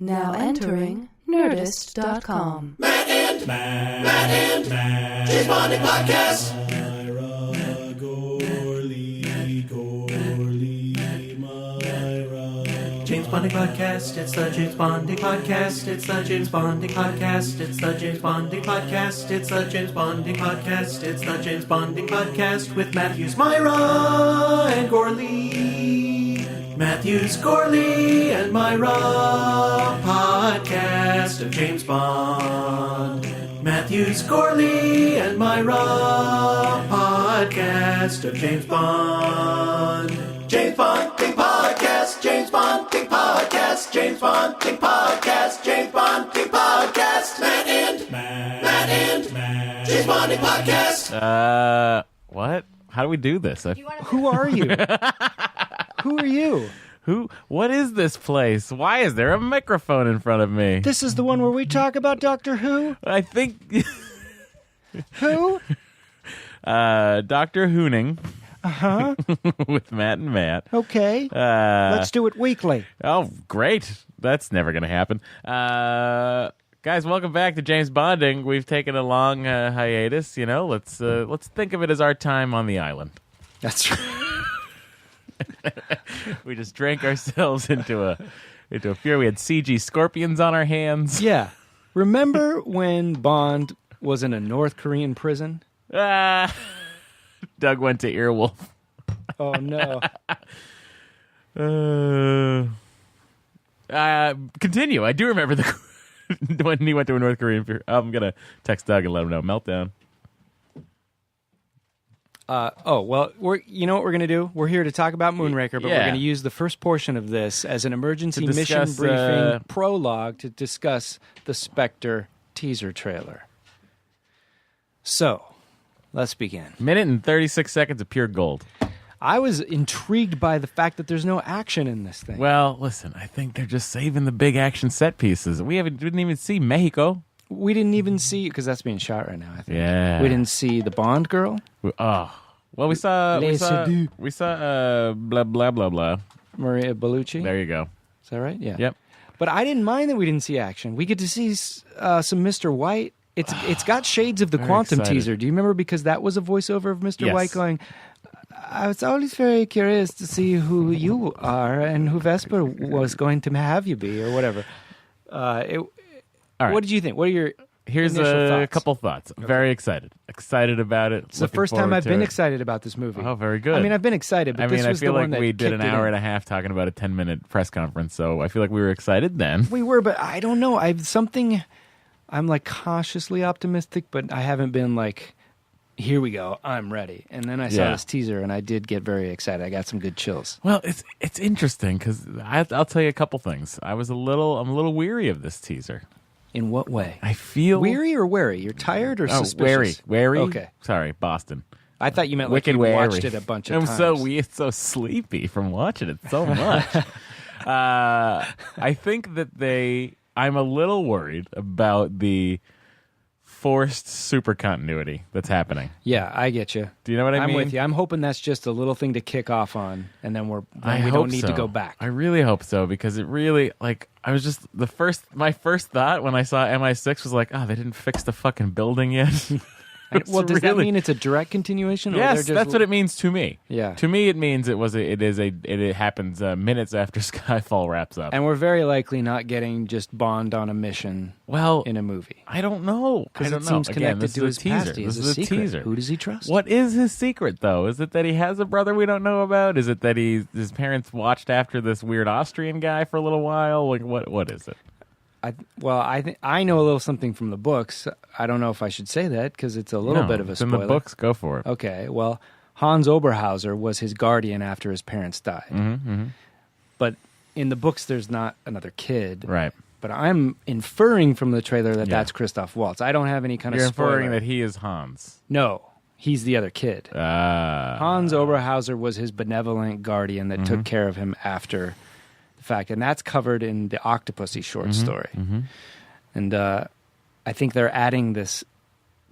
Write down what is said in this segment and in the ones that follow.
Now entering Nerdist.com. Matt and Matt. James Bonding Podcast. Myra, Gorley, Myra. James Bonding Podcast. It's the James Bonding Podcast. It's the James Bonding Podcast. It's the James Bonding Podcast. It's the James Bonding Podcast. It's the James Bonding Podcast with Matthews, Myra, and Gorley. Matthews, Gorley, and Myra, podcast of James Bond. Matthews, Gorley, and Myra, podcast of James Bond. James Bonding Podcast, James Bonding Podcast, James Bonding Podcast, James Bonding Podcast. Matt and James Bonding Podcast. What? How do we do this? Who are you? Who are you? What is this place? Why is there a microphone in front of me? This is the one where we talk about Doctor Who? I think... Who? Dr. Hooning. Uh-huh. With Matt and Matt. Okay. Let's do it weekly. Oh, great. That's never going to happen. Guys, welcome back to James Bonding. We've taken a long hiatus, you know. Let's think of it as our time on the island. That's right. We just drank ourselves into a fear. We had CG scorpions on our hands. Yeah. Remember when Bond was in a North Korean prison? Doug went to Earwolf. Oh, no. Continue. I do remember when he went to a North Korean. I'm gonna text Doug and let him know. Meltdown. Well, you know what we're going to do? We're here to talk about Moonraker, but Yeah. we're going to use the first portion of this as an emergency To mission discuss, briefing prologue to discuss the Spectre teaser trailer. So, let's begin. Minute and 36 seconds of pure gold. I was intrigued by the fact that there's no action in this thing. Well, listen, I think they're just saving the big action set pieces. We didn't even see Mexico. We didn't even see, because that's being shot right now, I think. Yeah. We didn't see the Bond girl. Well, we saw blah blah blah blah. Maria Bellucci. There you go. Is that right? Yeah. Yep. But I didn't mind that we didn't see action. We get to see some Mr. White. It's got shades of the Very Quantum excited. teaser. Do you remember? Because that was a voiceover of Mr. Yes. White going, I was always very curious to see who you are and who Vesper was going to have you be or whatever. All right. What did you think? What are your Here's initial a thoughts? couple thoughts. I'm very excited. Excited about it. It's the first time I've been excited about this movie. Oh, very good. I mean, I've been excited, but this I was feel the like one that we did an kicked it hour in. and a half talking about a 10-minute press conference, so I feel like we were excited then. We were, but I don't know. I'm like cautiously optimistic, but I haven't been like, here we go, I'm ready. And then I saw this teaser, and I did get very excited. I got some good chills. Well, it's interesting because I'll tell you a couple things. I'm a little weary of this teaser. In what way? I feel Weary or wary? You're tired or suspicious? wary. Okay. Sorry, Boston. I thought you meant Wicked like you wary. watched it a bunch of I'm times. so sleepy from watching it so much. I think that I'm a little worried about the forced super continuity that's happening. Yeah, I get you. Do you know what I mean? I'm with you. I'm hoping that's just a little thing to kick off on, and then we hope don't need so. to go back. I really hope so because it really I was just my first thought when I saw MI6 was like, oh, they didn't fix the fucking building yet. Well, does that mean it's a direct continuation? Or Yes, they're just... that's what it means to me. Yeah. To me, it means it happens minutes after Skyfall wraps up. And we're very likely not getting just Bond on a mission in a movie. I don't know. Because I it don't know. seems Again, connected this to is his a teaser. past. He This has is a a secret. teaser. Who does he trust? What is his secret, though? Is it that he has a brother we don't know about? Is it that his parents watched after this weird Austrian guy for a little while? Like, what is it? I know a little something from the books. I don't know if I should say that because it's a little bit of a it's spoiler. in the books. Go for it. Okay, well, Hans Oberhauser was his guardian after his parents died. Mm-hmm. But in the books, there's not another kid. Right. But I'm inferring from the trailer that that's Christoph Waltz. I don't have any kind You're of spoiler. inferring that he is Hans. No, he's the other kid. Hans Oberhauser was his benevolent guardian that took care of him after the fact. And that's covered in the Octopussy short story. Mm-hmm. And I think they're adding this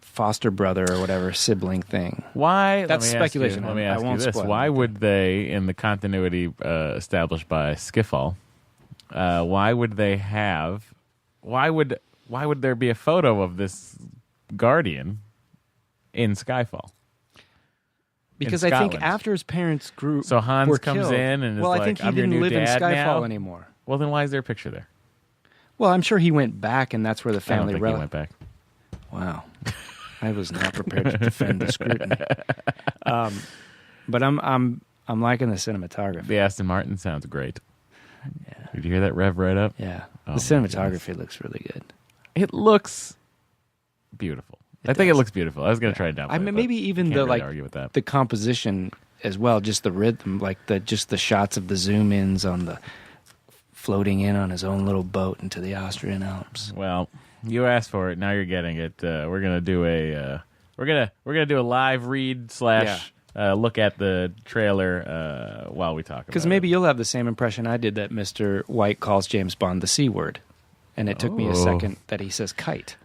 foster brother or whatever sibling thing. Why? That's let me ask speculation. You, let me I ask won't you this: spoil why anything. would they, in the continuity established by Skiffle, Why would they have? Why would there be a photo of this Guardian in Skyfall? Because in I think Scotland? after his parents grew, So Hans were comes killed, in and is well, like, I think he "I'm your didn't new live in dad Skyfall now?" anymore. Well, then why is there a picture there? Well, I'm sure he went back, and that's where the I don't family think he went back. Wow, I was not prepared to defend the scrutiny. But I'm liking the cinematography. The Aston Martin sounds great. Did you hear that rev right up? Yeah, Oh, the cinematography looks really good. It looks beautiful. I think it does. looks beautiful. I was going to try it down. I mean, maybe even can't the really like argue with that. the composition as well, just the rhythm, like just the shots of the zoom ins on the floating in on his own little boat into the Austrian Alps. Well, you asked for it. Now you're getting it. We're gonna do a we're gonna do a live read / look at the trailer while we talk about it. Because maybe you'll have the same impression I did that Mr. White calls James Bond the C word, and it took me a second that he says kite.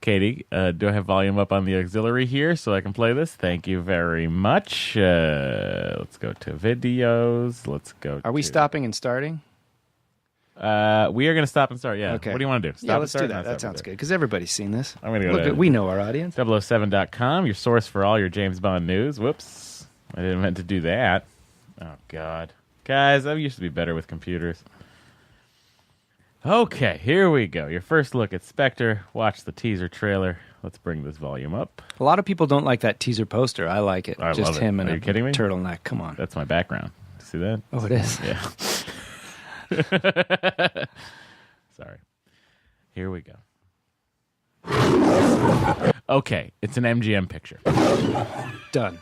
Katie, do I have volume up on the auxiliary here so I can play this? Thank you very much. Let's go to videos. Let's go. Are we stopping and starting? We are going to stop and start. Yeah. Okay. What do you want to do? Stop Yeah, and let's start? do that. That sounds good because everybody's seen this. I'm going to go Look, to we know our audience. 007.com, your source for all your James Bond news. Whoops. I didn't meant to do that. Oh, God. Guys, I used to be better with computers. Okay, here we go. Your first look at Spectre. Watch the teaser trailer. Let's bring this volume up. A lot of people don't like that teaser poster. I like it. I Just love it. him in Are a you kidding me? turtleneck. Come on. That's my background. See that? Oh, it is. Yeah. Sorry. Here we go. Okay, it's an MGM picture. Done.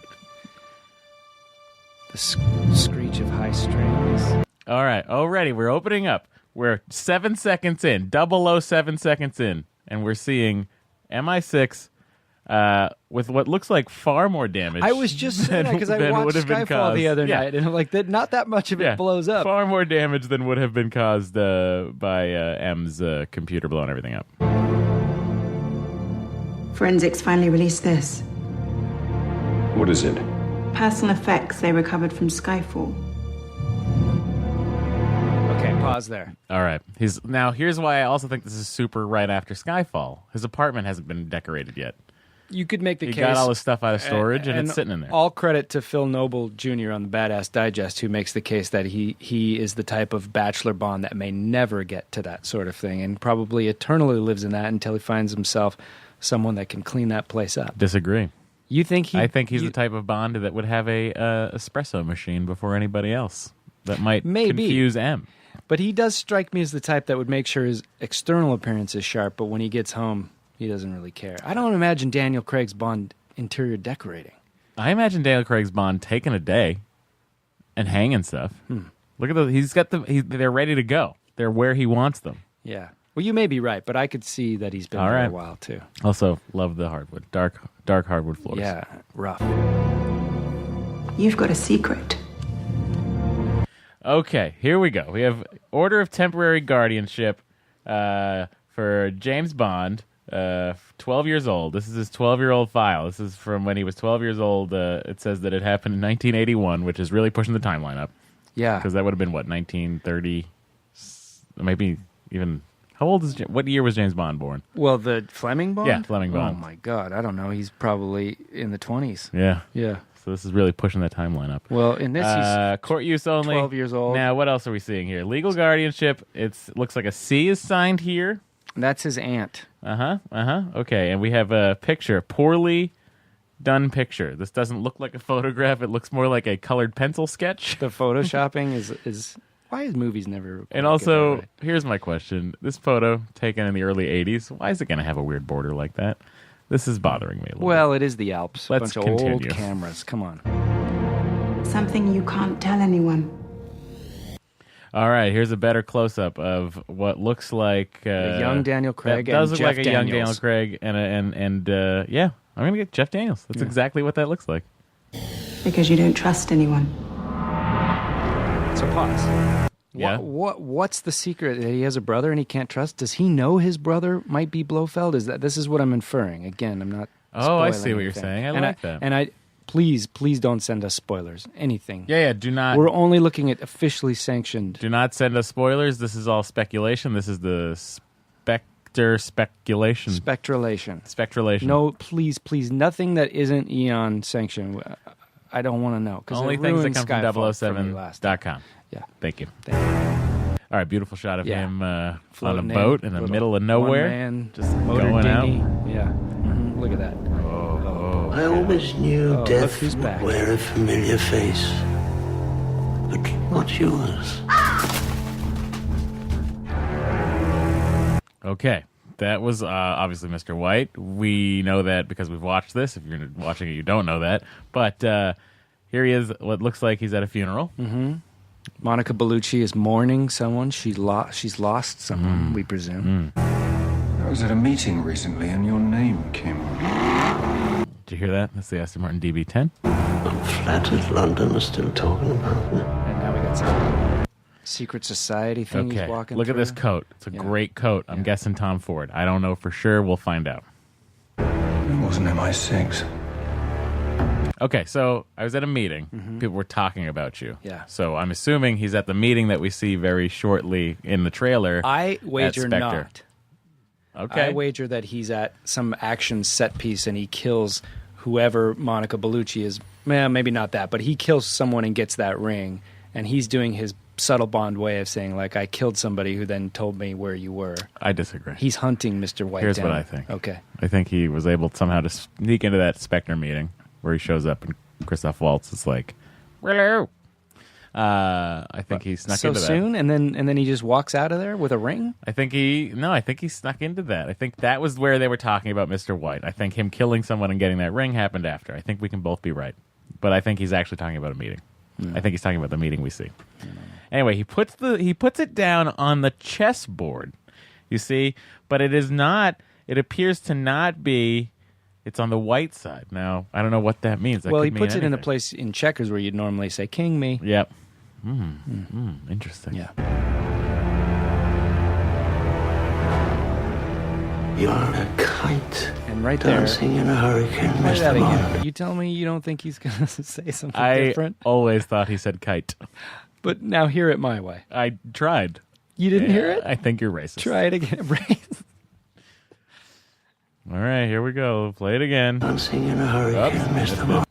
The screech of high strings. All right, already we're opening up. We're 7 seconds in, 007 seconds in, and we're seeing MI6 with what looks like far more damage. I was just saying that because I than watched would have been Skyfall the caused. other Yeah. night, and I'm like, not that much of it blows up. Far more damage than would have been caused by M's computer blowing everything up. Forensics finally released this. What is it? Personal effects they recovered from Skyfall. Okay, pause there. All right. Here's why I also think this is super right after Skyfall. His apartment hasn't been decorated yet. You could make the He case. got all his stuff out of storage, and it's sitting in there. All credit to Phil Noble Jr. on the Badass Digest, who makes the case that he is the type of bachelor Bond that may never get to that sort of thing, and probably eternally lives in that until he finds himself someone that can clean that place up. Disagree. You think I think he's the type of Bond that would have a espresso machine before anybody else. That might confuse M. But he does strike me as the type that would make sure his external appearance is sharp, but when he gets home, he doesn't really care. I don't imagine Daniel Craig's Bond interior decorating. I imagine Daniel Craig's Bond taking a day and hanging stuff. Look at those. He's got they're ready to go. They're where he wants them. Yeah. Well, you may be right, but I could see that he's been All there right. a while, too. Also, love the hardwood. Dark hardwood floors. Yeah, rough. You've got a secret. Okay, here we go. We have Order of Temporary Guardianship for James Bond, 12 years old. This is his 12-year-old file. This is from when he was 12 years old. It says that it happened in 1981, which is really pushing the timeline up. Yeah. Because that would have been, what, 1930? Maybe even... What year was James Bond born? Well, the Fleming Bond? Yeah, Fleming Bond. Oh, my God. I don't know. He's probably in the 20s. Yeah. Yeah. So this is really pushing the timeline up. Well, in this, he's court use only. 12 years old. Now, what else are we seeing here? Legal guardianship. It looks like a C is signed here. That's his aunt. Okay, and we have a picture, poorly done picture. This doesn't look like a photograph. It looks more like a colored pencil sketch. The photoshopping is why is movies never? And also, here's my question: this photo taken in the early '80s. Why is it going to have a weird border like that? This is bothering me a little. Well, it is the Alps. Let's a bunch of old continue. cameras. Come on. Something you can't tell anyone. All right, here's a better close-up of what looks like A young Daniel Craig That does and look Jeff like a young Daniels. Daniel Craig, and yeah, I'm gonna get Jeff Daniels. That's exactly what that looks like. Because you don't trust anyone. So pause. Yeah. What's the secret that he has a brother and he can't trust? Does he know his brother might be Blofeld? This is what I'm inferring. Again, I'm not. Oh, I spoiling see what you're anything. saying. I and like that. And please don't send us spoilers. Anything. Yeah. Do not. We're only looking at officially sanctioned. Do not send us spoilers. This is all speculation. This is the speculation. Spectralation. No, please, nothing that isn't Eon sanctioned. I don't want to know. Only things that come from 007.com. Yeah. Thank you. All right, beautiful shot of him on a Floating boat in the middle of nowhere. One-man just motor going dinghy. out. Yeah. Mm-hmm. Look at that. I always knew look death who's would back. wear a familiar face, but not yours. Okay. That was obviously Mr. White. We know that because we've watched this. If you're watching it, you don't know that. But here he is, what looks like he's at a funeral. Mm-hmm. Monica Bellucci is mourning someone. She's lost someone, we presume. I was at a meeting recently and your name came up. Did you hear that? That's the Aston Martin DB10. I'm flattered London is still talking about me. And now we got some secret society thing he's Okay, walking look at through. this coat. It's a great coat. I'm guessing Tom Ford. I don't know for sure. We'll find out. It wasn't MI6. Okay, so I was at a meeting. People were talking about you. Yeah. So I'm assuming he's at the meeting that we see very shortly in the trailer. I wager Spectre. not. Okay. I wager that he's at some action set piece and he kills whoever Monica Bellucci is. Well, maybe not that, but he kills someone and gets that ring, and he's doing his subtle Bond way of saying, like, I killed somebody who then told me where you were. I disagree. He's hunting Mr. White Here's down. what I think. Okay. I think he was able somehow to sneak into that Spectre meeting where he shows up and Christoph Waltz is like, hello. I think he snuck so into that. soon, and then he just walks out of there with a ring? I think he snuck into that. I think that was where they were talking about Mr. White. I think him killing someone and getting that ring happened after. I think we can both be right. But I think he's actually talking about a meeting. I think he's talking about the meeting we see. Anyway, he puts it down on the chessboard. You see, but it is not. It appears to not be. It's on the white side. Now, I don't know what that means. That Well, could he mean puts it in a anything. place in checkers where you'd normally say, "King me." Yep. Interesting. Yeah. You're a kite And right there, dancing in a hurricane, try that Mr. again. Bond. You tell me you don't think he's going to say something I different? always thought he said kite. But now hear it my way. I tried. You didn't hear it? I think you're racist. Try it again. All right, here we go. Play it again. Dancing in a hurricane, Mr. Bond.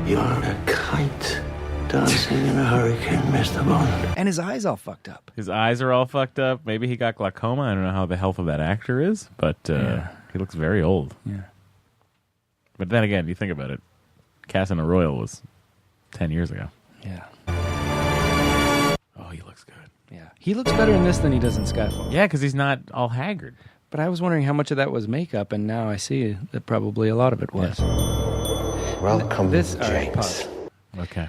You're a kite dancing in a hurricane, Mr. Bond. And his eyes all fucked up. His eyes are all fucked up. Maybe he got glaucoma. I don't know how the health of that actor is, but he looks very old. Yeah. But then again, you think about it. Casino Royale was 10 years ago. Yeah. Oh, he looks good. Yeah. He looks better in this than he does in Skyfall. Yeah, because he's not all haggard. But I was wondering how much of that was makeup, and now I see that probably a lot of it was. Welcome, This, all right, pause. Okay.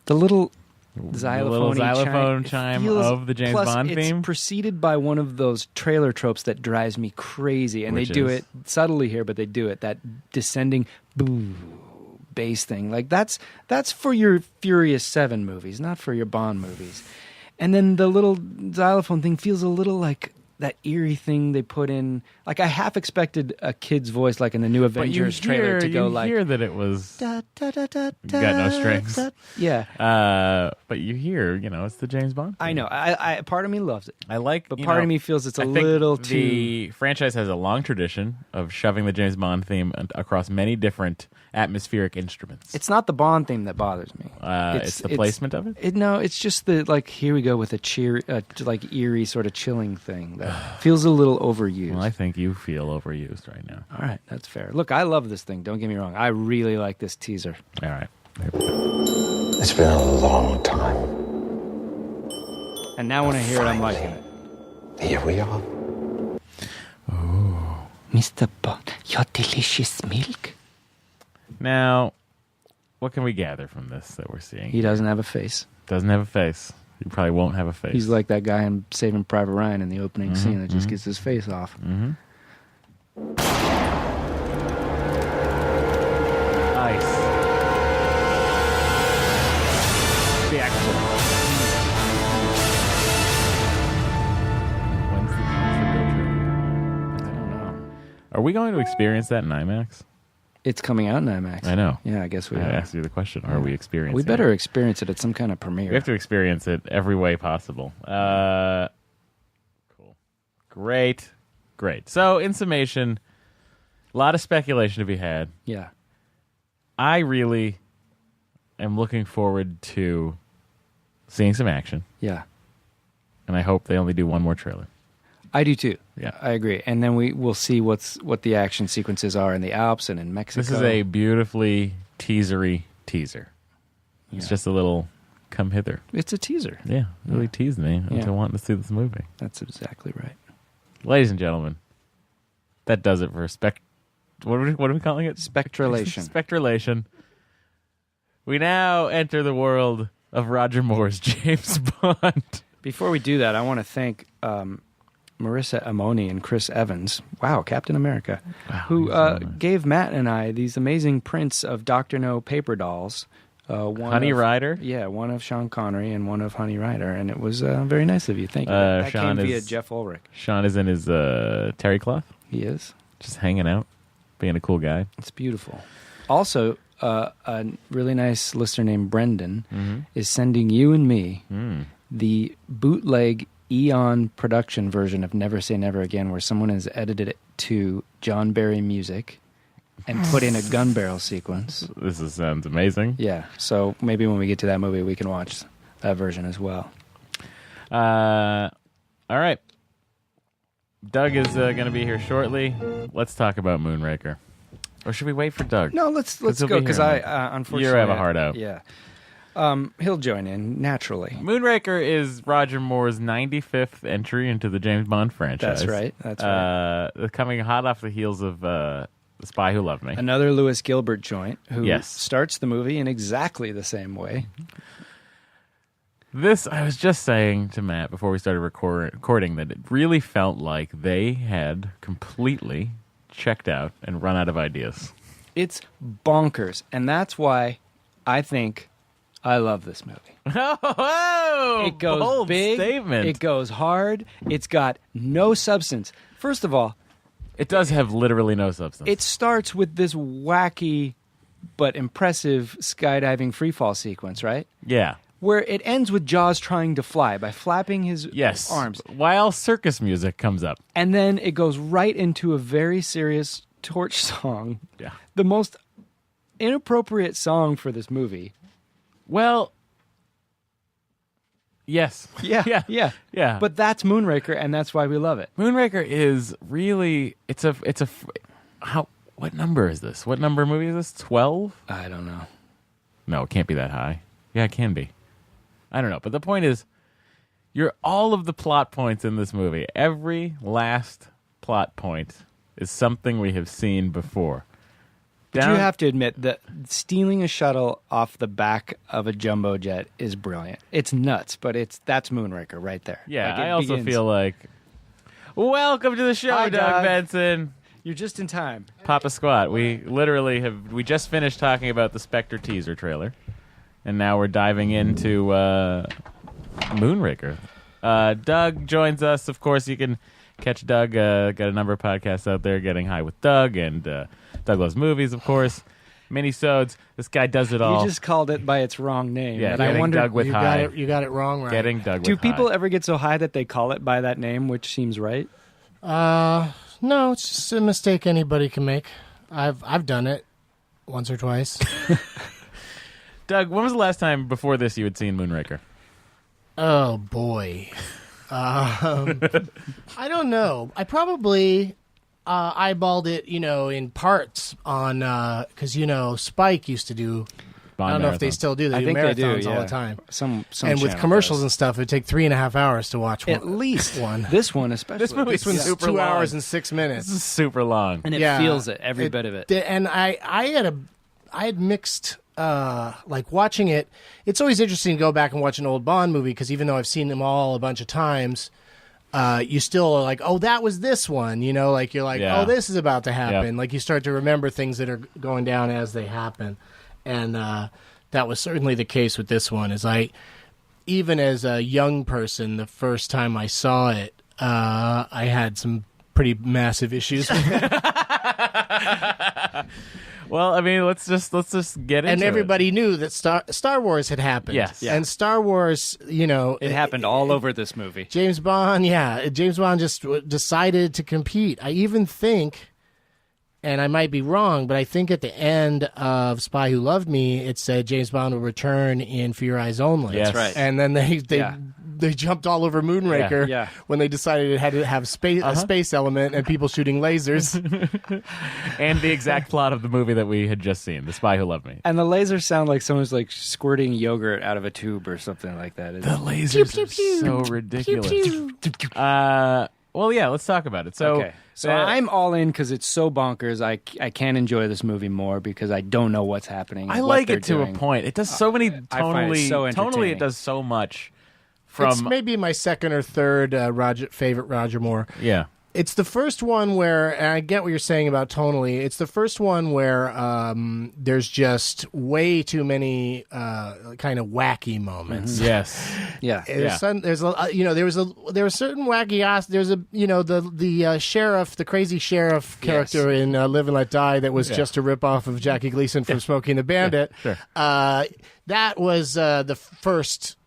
The little The xylophone little xylophone chime of the James Bond theme. It's preceded by one of those trailer tropes that drives me crazy, and Which they do is? it subtly here, but they do it. That descending boo bass thing, like that's for your Furious 7 movies, not for your Bond movies. And then the little xylophone thing feels a little like that eerie thing they put in. Like I half expected a kid's voice, like in the new Avengers trailer, to go like. You hear that it was Da, da, da, da, da, got no strings. da. Yeah, but you hear, it's the James Bond. I know. I part of me loves it. I like, But part of me feels it's a I think little The franchise has a long tradition of shoving the James Bond theme across many different atmospheric instruments. It's not the Bond theme that bothers me. It's the placement of it? No, it's just the like. Here we go with a like eerie sort of chilling thing that feels a little overused. Well, I think you feel overused right now. All right, that's fair. Look, I love this thing. Don't get me wrong. I really like this teaser. All right. It's been a long time. And now when I hear it, I'm liking it. Here we are. Mr. Bond, your delicious milk. Now, what can we gather from this that we're seeing? He doesn't have a face. Doesn't have a face. He probably won't have a face. He's like that guy in Saving Private Ryan in the opening scene that just gets his face off. Nice. The action. When's the real trailer? I don't know. Are we going to experience that in IMAX? It's coming out in IMAX. I know. Yeah, I guess we I are. asked you the question. Are we experiencing We better it? experience it at some kind of premiere. We have to experience it every way possible. Cool. Great. So, in summation, a lot of speculation to be had. Yeah. I really am looking forward to seeing some action, Yeah. and I hope they only do one more trailer. I do too. Yeah. I agree. And then we'll see what the action sequences are in the Alps and in Mexico. This is a beautifully teasery teaser. It's just a little come hither. It's a teaser. Yeah, really teased me into wanting to see this movie. That's exactly right. Ladies and gentlemen, that does it for what are we calling it? Spectralation. Spectralation. We now enter the world of Roger Moore's James Bond. Before we do that, I want to thank Marissa Amoni and Chris Evans. Wow, Captain America. Wow, who he's so nice. gave Matt and I these amazing prints of Dr. No paper dolls. One Honey of, Rider? Yeah, one of Sean Connery and one of Honey Rider. And it was very nice of you. Thank you. That Sean came via is- Jeff Ulrich. Sean is in his terry cloth, He is. just hanging out, being a cool guy. It's beautiful. Also, a really nice listener named Brendan is sending you and me the bootleg Eon production version of Never Say Never Again, where someone has edited it to John Barry music and put in a gun barrel sequence. Sounds amazing. Yeah, so maybe when we get to that movie, we can watch that version as well. All right. Doug is going to be here shortly. Let's talk about Moonraker. Or should we wait for Doug? No, let's he'll go, be because here I in a minute. unfortunately... You have a heart out. Yeah. He'll join in, naturally. Moonraker is Roger Moore's 95th entry into the James Bond franchise. That's right. That's right. Coming hot off the heels of The Spy Who Loved Me. Another Lewis Gilbert joint who Yes. starts the movie in exactly the same way. This, I was just saying to Matt before we started recording that it really felt like they had completely checked out and run out of ideas. It's bonkers, and that's why I think I love this movie. Oh, It goes bold big, statement. it goes hard, it's got no substance. First of all, It does have literally no substance. it starts with this wacky but impressive skydiving freefall sequence, right? Yeah. Where it ends with Jaws trying to fly by flapping his Yes. arms. While circus music comes up. And then it goes right into a very serious torch song. Yeah. The most inappropriate song for this movie. Well, yes. Yeah. Yeah. But that's Moonraker, and that's why we love it. Moonraker is really what number is this? What number movie is this? 12? I don't know. No, it can't be that high. Yeah, it can be. I don't know. But the point is, all of the plot points in this movie, every last plot point is something we have seen before. But you have to admit that stealing a shuttle off the back of a jumbo jet is brilliant. It's nuts, but that's Moonraker right there. Yeah, Like, it I also begins- feel like, welcome to the show, Hi, Doug Doug. Benson. You're just in time. Papa Squat. We literally we just finished talking about the Spectre teaser trailer, and now we're diving into Moonraker. Doug joins us. Of course, you can catch Doug. Got a number of podcasts out there, Getting High with Doug, and Doug Loves Movies, of course. Minisodes. This guy does it all. You just called it by its wrong name. Yeah, and I Getting wonder, Doug with High. You got it wrong, right? Getting Doug do with people High. ever get so high that they call it by that name, which seems right? No, it's just a mistake anybody can make. I've done it once or twice. Doug, when was the last time before this you had seen Moonraker? Oh boy, I don't know. I probably eyeballed it, in parts on because Spike used to do. Bond I don't know if they Marathon. still do. They I do think marathons they do, all yeah. the time. Some And with channel commercials does. and stuff, it'd take 3.5 hours to watch At one. least one. This one, especially. This movie's This one's super 2 long. hours and 6 minutes. This is super long. and it Yeah. feels it, every bit of it. And I had mixed like watching it. It's always interesting to go back and watch an old Bond movie because even though I've seen them all a bunch of times, you still are like, oh, that was this one. Like you're like, Yeah. oh, this is about to happen. Yep. Like you start to remember things that are going down as they happen, and that was certainly the case with this one. Even as a young person, the first time I saw it, I had some pretty massive issues with it. Well, I mean, let's just get into And it. everybody knew that Star Wars had happened. Yes. Yeah. And Star Wars, It happened all over this movie. James Bond just decided to compete. I even think, and I might be wrong, but I think at the end of Spy Who Loved Me, it said James Bond will return in For Your Eyes Only. Yes. That's right. And then they jumped all over Moonraker Yeah. when they decided it had to have a space element and people shooting lasers. and the exact plot of the movie that we had just seen, The Spy Who Loved Me. And the lasers sound like someone's like squirting yogurt out of a tube or something like that. The lasers are so ridiculous. Well, yeah, let's talk about it. So, Okay. So I'm all in because it's so bonkers. I can't enjoy this movie more because I don't know what's happening. I what like they're it to doing. a point. It does so many I find it so tonally. entertaining. It does so much. It's maybe my second or third favorite Roger Moore. Yeah. It's the first one where, and I get what you're saying about tonally, it's the first one where there's just way too many kind of wacky moments. Yes. Yeah. There's there was certain wacky there's the sheriff, the crazy sheriff character in Live and Let Die that was just a ripoff of Jackie Gleason from Smokey and the Bandit. Sure. That was the first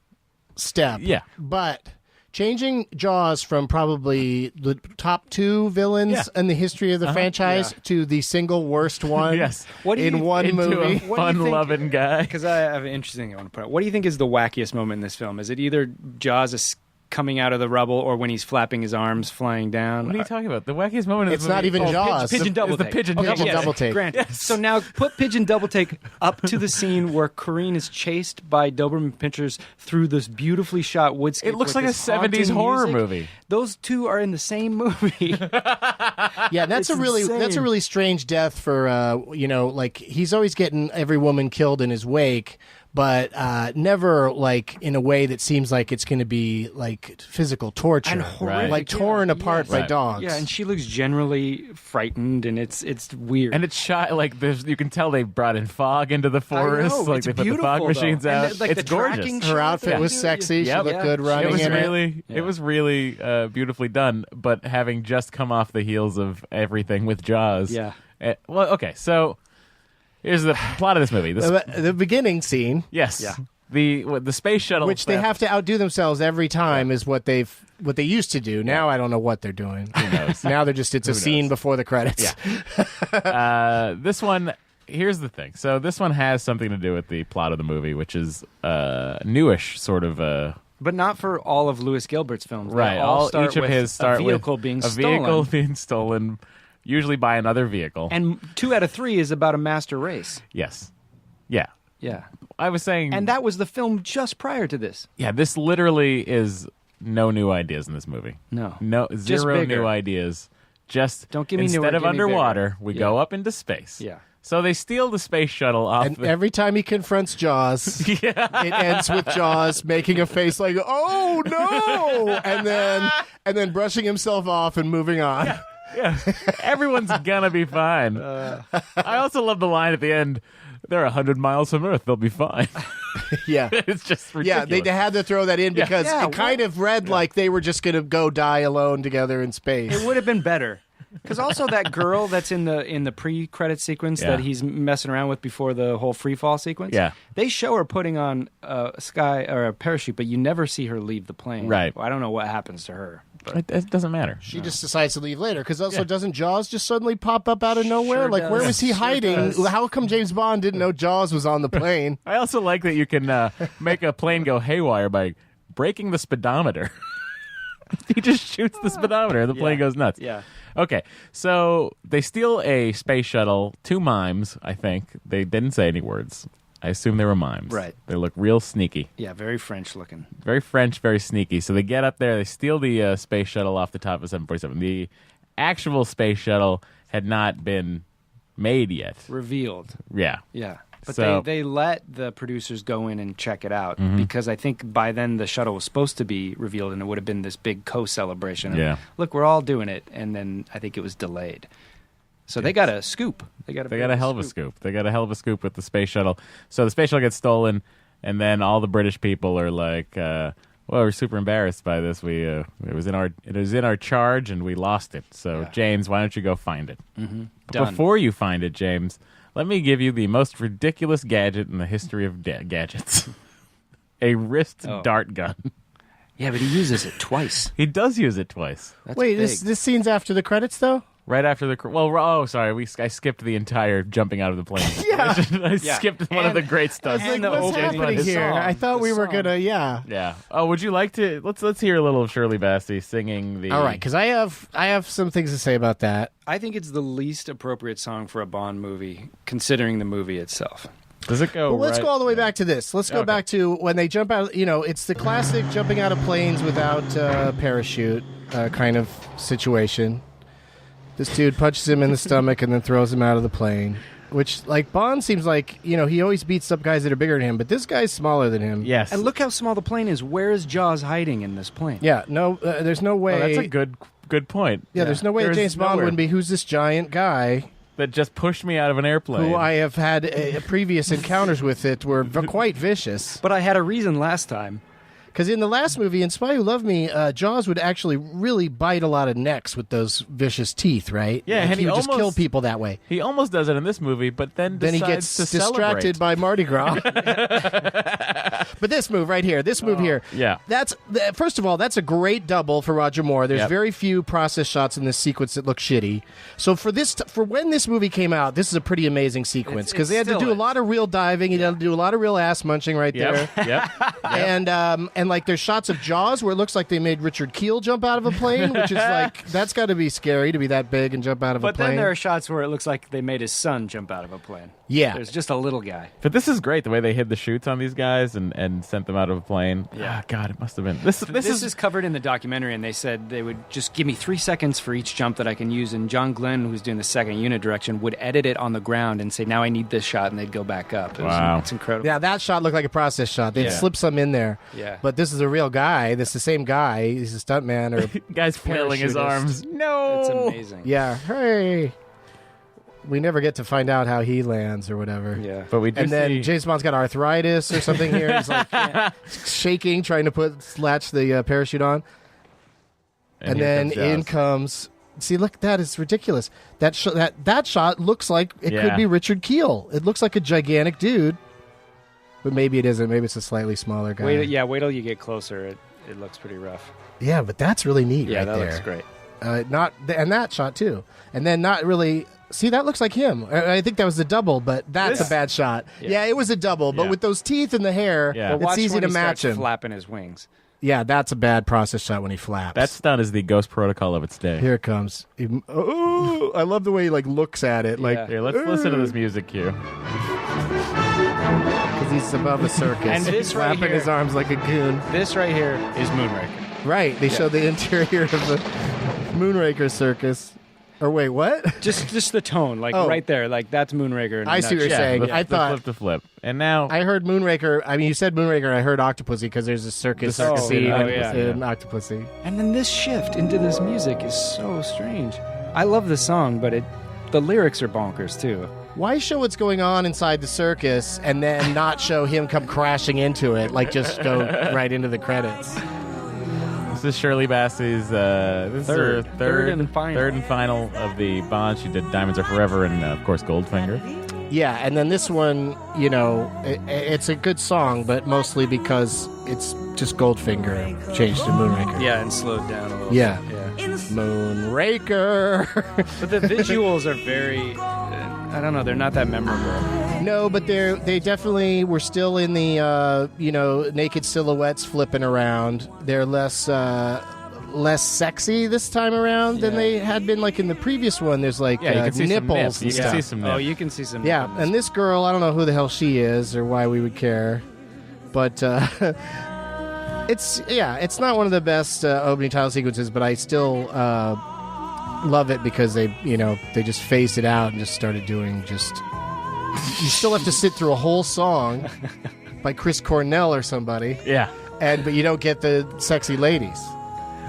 step. Yeah. But changing Jaws from probably the top two villains in the history of the franchise to the single worst one Yes. in one Into movie. a fun-loving guy. Because I have an interesting thing I want to put out. What do you think is the wackiest moment in this film? Is it either Jaws is coming out of the rubble or when he's flapping his arms flying down? What are you talking about? The wackiest moment in It's this not movie. even Jaws. Pigeon double the take. pigeon Okay, double yes, double take. Granted. Yes. So now put pigeon double take up to the scene where Corrine is chased by Doberman Pinschers through this beautifully shot woodscape. It looks with like a this haunting 70s horror music. movie. Those two are in the same movie. Yeah, that's It's a insane. really strange death for like he's always getting every woman killed in his wake, but never like in a way that seems like it's going to be like physical torture, And horrific, like torn yeah, apart yes. by Right. dogs. Yeah, and she looks generally frightened, and it's weird. And it's shot like you can tell they brought in fog into the forest. know, Like it's they put the fog beautiful, machines though. And out. like it's the gorgeous. tracking Her outfit Yeah. was sexy. Yep. She looked good It running was in it. really, it was really beautifully done. But having just come off the heels of everything with Jaws, Yeah. Well, okay, so here's the plot of this movie. The beginning scene, Yes. Yeah. The space shuttle, which they have to outdo themselves every time, is what they used to do. Now I don't know what they're doing. Who knows? Now they're just it's a scene before the credits. This one. Here's the thing. So this one has something to do with the plot of the movie, which is newish, sort of. But not for all of Lewis Gilbert's films. They Right. all start each of with his start a vehicle with being a stolen. vehicle being stolen, usually by another vehicle. And 2 out of 3 is about a master race. Yes. Yeah. Yeah. I was saying. And that was the film just prior to this. Yeah, this literally is no new ideas in this movie. No. Zero bigger. new ideas. Just Don't give me instead newer, of give me underwater, bigger. we Yeah. go up into space. Yeah. So they steal the space shuttle off. And every time he confronts Jaws, it ends with Jaws making a face like "Oh no!" and then brushing himself off and moving on. Yeah, everyone's gonna be fine. I also love the line at the end. They're 100 miles from Earth. They'll be fine. Yeah. It's just Yeah, ridiculous. they had to throw that in because Yeah, it kind of read like they were just going to go die alone together in space. It would have been better. Because also that girl that's in the pre-credit sequence Yeah. that he's messing around with before the whole free fall sequence. Yeah. They show her putting on a sky or a parachute, but you never see her leave the plane. Right. I don't know what happens to her. But It doesn't matter. She just decides to leave later because also doesn't Jaws just suddenly pop up out of nowhere? Sure Like where does. was he Sure hiding? does. How come James Bond didn't know Jaws was on the plane? I also like that you can make a plane go haywire by breaking the speedometer. He just shoots the speedometer and the plane goes nuts. yeah. Okay, so they steal a space shuttle, 2 mimes, I think. They didn't say any words. I assume they were mimes. Right. They look real sneaky. Yeah, very French looking. Very French, very sneaky. So they get up there, they steal the space shuttle off the top of 747. The actual space shuttle had not been made yet. Revealed. Yeah. Yeah. But So- they let the producers go in and check it out Mm-hmm. because I think by then the shuttle was supposed to be revealed and it would have been this big co-celebration. Of, Yeah. Look, we're all doing it. And then I think it was delayed. So they got a scoop. They got a hell of a scoop. They got a hell of a scoop with the space shuttle. So the space shuttle gets stolen, and then all the British people are like, "Well, we're super embarrassed by this. It was in our charge, and we lost it. So Yeah. James, why don't you go find it?" Done. Before you find it, James, Let me give you the most ridiculous gadget in the history of gadgets. A wrist dart gun. Yeah, but he uses it twice. He does use it twice. That's Wait, big. this scene's after the credits, though? Right after I skipped the entire jumping out of the plane. Yeah. I skipped one of the great stunts. I was like, the what's opening happening here? song. I thought The we were song. gonna, Yeah. Oh, would you like to? Let's hear a little of Shirley Bassey singing the. All right, because I have some things to say about that. I think it's the least appropriate song for a Bond movie, considering the movie itself. Does it go? Well, let's right- go all the way back to this. Let's go Okay. back to when they jump out. It's the classic jumping out of planes without parachute kind of situation. This dude punches him in the stomach and then throws him out of the plane. Which, like, Bond seems like, he always beats up guys that are bigger than him, but this guy's smaller than him. Yes. And look how small the plane is. Where is Jaws hiding in this plane? Yeah, no, there's no way. Oh, that's a good point. Yeah, there's no way that There's James Bond nowhere wouldn't be, who's this giant guy that just pushed me out of an airplane. who I have had previous encounters with it were quite vicious. But I had a reason last time. Because in the last movie, in Spy Who Loved Me, Jaws would actually really bite a lot of necks with those vicious teeth, right? Yeah, Like, and he he would just almost- kill people that way. He almost does it in this movie, but then Then he decides gets to distracted celebrate. by Mardi Gras. But this move right here, Yeah. first of all, that's a great double for Roger Moore. There's Yep. very few process shots in this sequence that look shitty. So for when this movie came out, this is a pretty amazing sequence because It they had to still do a is. lot of real diving. You had to do a lot of real ass munching right there. Yep. And like there's shots of Jaws where it looks like they made Richard Keel jump out of a plane, which is like that's got to be scary to be that big and jump out of a But plane. then there are shots where it looks like they made his son jump out of a plane. Yeah. There's just a little guy. But this is great, the way they hid the chutes on these guys and sent them out of a plane. Yeah. Ah, God, it must have been. This is covered in the documentary, and they said they would just give me 3 seconds for each jump that I can use. And John Glenn, who's doing the second unit direction, would edit it on the ground and say, "Now I need this shot," and they'd go back up. Wow. It's incredible. Yeah, that shot looked like a process shot. They'd Yeah. slip some in there. Yeah. But this is a real guy. This is the same guy. He's a stuntman or guy's flailing his parachutist. arms. No. It's amazing. yeah. Hey. We never get to find out how he lands or whatever. Yeah. But we do And then see. James Bond's got arthritis or something here. He's like shaking, trying to latch the parachute on. And here then comes in Jaws. comes. See, look, that is ridiculous. That shot looks like it Yeah. could be Richard Keel. It looks like a gigantic dude, but maybe it isn't. Maybe it's a slightly smaller guy. Wait till you get closer. It looks pretty rough. Yeah, but that's really neat. Yeah, right that there. looks great. And that shot too. And then not really. See, that looks like him. I think that was a double, but that's a bad shot. Yeah, it was a double, but Yeah. with those teeth and the hair, Yeah. Well, watch it's easy when to he match starts him. flapping his wings. Yeah, that's a bad process shot when he flaps. That stunt is the Ghost Protocol of its day. Here it comes. Oh, I love the way he looks at it, Yeah. Here, let's listen to this music cue. because he's above a circus. And this He's right flapping here- his arms like a goon. This right here is Moonraker. Right, they show the interior of the Moonraker circus. Or wait, what? Just the tone, like Oh. right there, like that's Moonraker. In a I see what you're nutshell. saying. The, I the thought- flip to flip. And now I heard Moonraker. I mean, you said Moonraker, and I heard Octopussy because there's a circus The circus scene scene, oh, in, yeah. in Octopussy. And then this shift into this music is so strange. I love the song, but the lyrics are bonkers too. Why show what's going on inside the circus and then not show him come crashing into it? Like, just go right into the credits. this is Shirley Bassey's this Third. is her Third and final. third and final of the Bond. She did Diamonds Are Forever and of course Goldfinger. Yeah, and then this one, it's a good song, but mostly because it's just Goldfinger changed to Moonraker. Yeah, and slowed down a little. Yeah. bit. Yeah. Moonraker. But the visuals are very. I don't know. They're not that memorable. No, but they definitely were still in the naked silhouettes flipping around. They're less sexy this time around than Yeah. they had been like in the previous one. There's like Yeah, you can see some nipples nips. and You can stuff. see some Oh, nips. you can see some. Yeah, nipples. and this girl, I don't know who the hell she is or why we would care, but it's not one of the best opening title sequences, but I still love it because they just phased it out and just started doing you still have to sit through a whole song by Chris Cornell or somebody, Yeah. but you don't get the sexy ladies.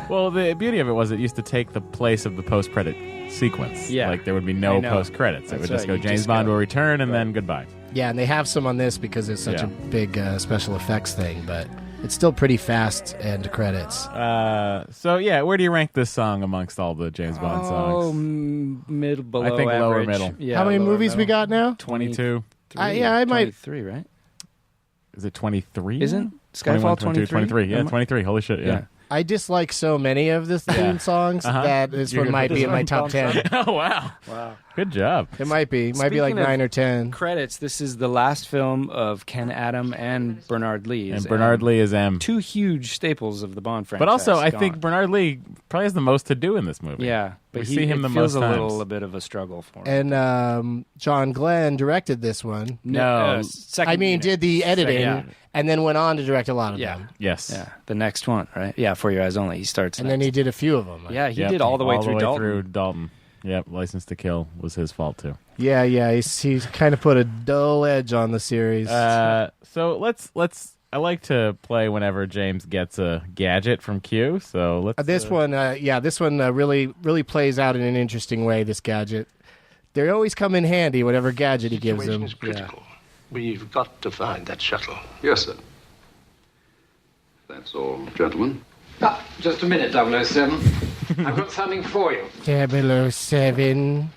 Well, the beauty of it was it used to take the place of the post-credit sequence. Yeah. Like there would be I no know. post-credits. It That's would just right. go You James just Bond go- will return and Right. then goodbye. Yeah, and they have some on this because it's such Yeah. a big special effects thing, but It's still pretty fast end credits. So yeah, where do you rank this song amongst all the James Bond songs? Middle, below I think lower average. middle. Yeah, How many lower movies we middle. got now? 22. Yeah, I might. 23, right? Is it 23? Isn't Skyfall 22, 23? Yeah, Am I- 23. Holy shit, yeah. I dislike so many of the theme songs that this You're one gonna might put be this in my one top bumps 10. Oh, wow. Wow. Good job. It might be. It might be like Speaking of 9 or 10. Credits. This is the last film of Ken Adam and Bernard Lee. And Bernard Lee is M. Two huge staples of the Bond franchise. But also, I gone. think Bernard Lee probably has the most to do in this movie. Yeah, but we see him it the feels most a times. bit of a struggle for him. And John Glenn directed this one. No. Second I mean, unit. did the editing Yeah. and then went on to direct a lot of Yeah. them. Yes. Yeah, the next one, right? Yeah, For Your Eyes Only. He starts, And then he did a few of them. yeah, he Yep. did all the way through Dalton. through Dalton. Yep. License to Kill was his fault too. Yeah. He's kind of put a dull edge on the series. So let's. I like to play whenever James gets a gadget from Q. So let's. This one really plays out in an interesting way. This gadget, they always come in handy. Whatever gadget he gives Situation them. is critical. We've got to find that shuttle. Yes, sir. That's all, gentlemen. Just a minute, 007. I've got something for you. 007.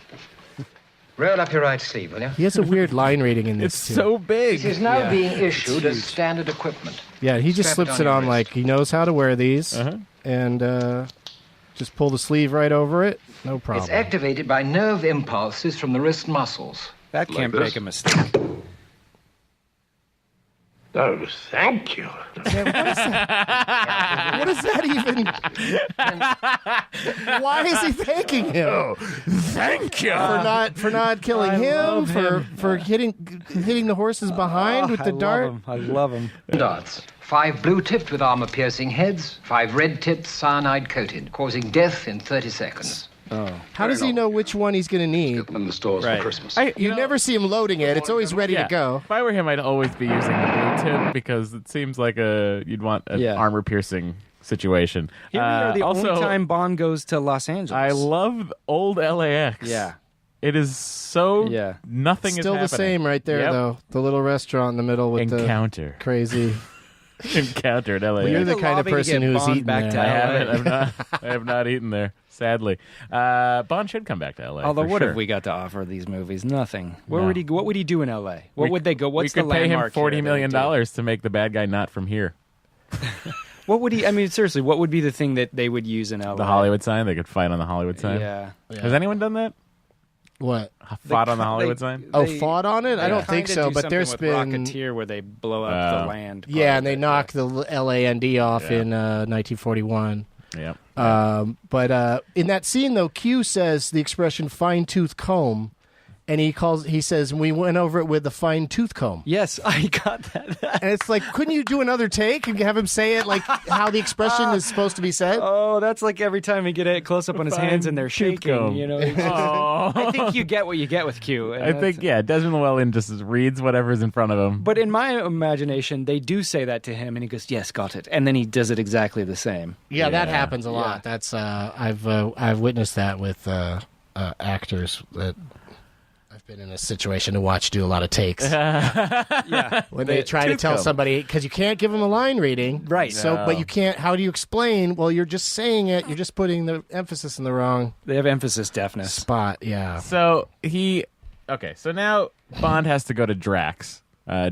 Roll up your right sleeve, will you? He has a weird line reading in this It's too. so big. This is now being issued as standard equipment. Yeah, he just Strapped slips on it your on wrist. like he knows how to wear these, and just pull the sleeve right over it. No problem. It's activated by nerve impulses from the wrist muscles. That Like can't this? make a mistake. Oh, thank you. What is that even? Why is he thanking him? Thank you. For not killing him, for hitting the horses behind with the dart. I love him. Darts. 5 blue-tipped with armor-piercing heads, 5 red-tipped cyanide-coated, causing death in 30 seconds. How does he know which one he's going to need? Get them in the stores Right. for Christmas. You never see him loading it. It's always ready to go. If I were him, I'd always be using the blue tip because it seems like you'd want an Yeah. armor piercing situation. Here we are, the also, only time Bond goes to Los Angeles. I love old LAX. Yeah. It is so Yeah. nothing Still is the happening. same right there, Yep. though. The little restaurant in the middle with Encounter. the crazy. Encounter at LAX. Well, you're the kind of lobby to person get who's Bond eaten back there. to I LA. haven't. I have not eaten there, sadly. Bond should come back to LA. Although, for what sure. have we got to offer these movies? Nothing. What No. would he do in L.A.? What would they go? What's we could the pay him landmark here $40 that million they do? to make the bad guy not from here. What would he? I mean, seriously, what would be the thing that they would use in L.A.? The Hollywood sign. They could fight on the Hollywood sign. Yeah. Has anyone done that? What? Fought on the Hollywood sign? Oh, fought on it? I don't think kinda so, do but something there's with been. Rocketeer where they blow up the land. part Yeah, of and they it, knock the LAND off Yeah. in 1941. Yep. But in that scene, though, Q says the expression "fine tooth comb," and he says we went over it with the fine tooth comb. Yes, I got that. And it's like, couldn't you do another take and have him say it like how the expression is supposed to be said? Oh, that's like every time you get a close up on his hands and they're Fine tooth shaking. comb. You know, it's just- Oh. I think you get what you get with Q. and I that's- think, yeah, Desmond Llewellyn just reads whatever's in front of him. But in my imagination, they do say that to him, and he goes, "Yes, got it," and then he does it exactly the same. Yeah, that Yeah. happens a lot. That's I've witnessed that with actors that I've been in a situation to watch do a lot of takes. Yeah, When they try to tooth tell comb. somebody, because you can't give them a line reading, Right. So, No. but you can't. How do you explain? Well, you're just saying it. You're just putting the emphasis in the wrong they have emphasis deafness. spot. Yeah. So so now Bond has to go to Drax.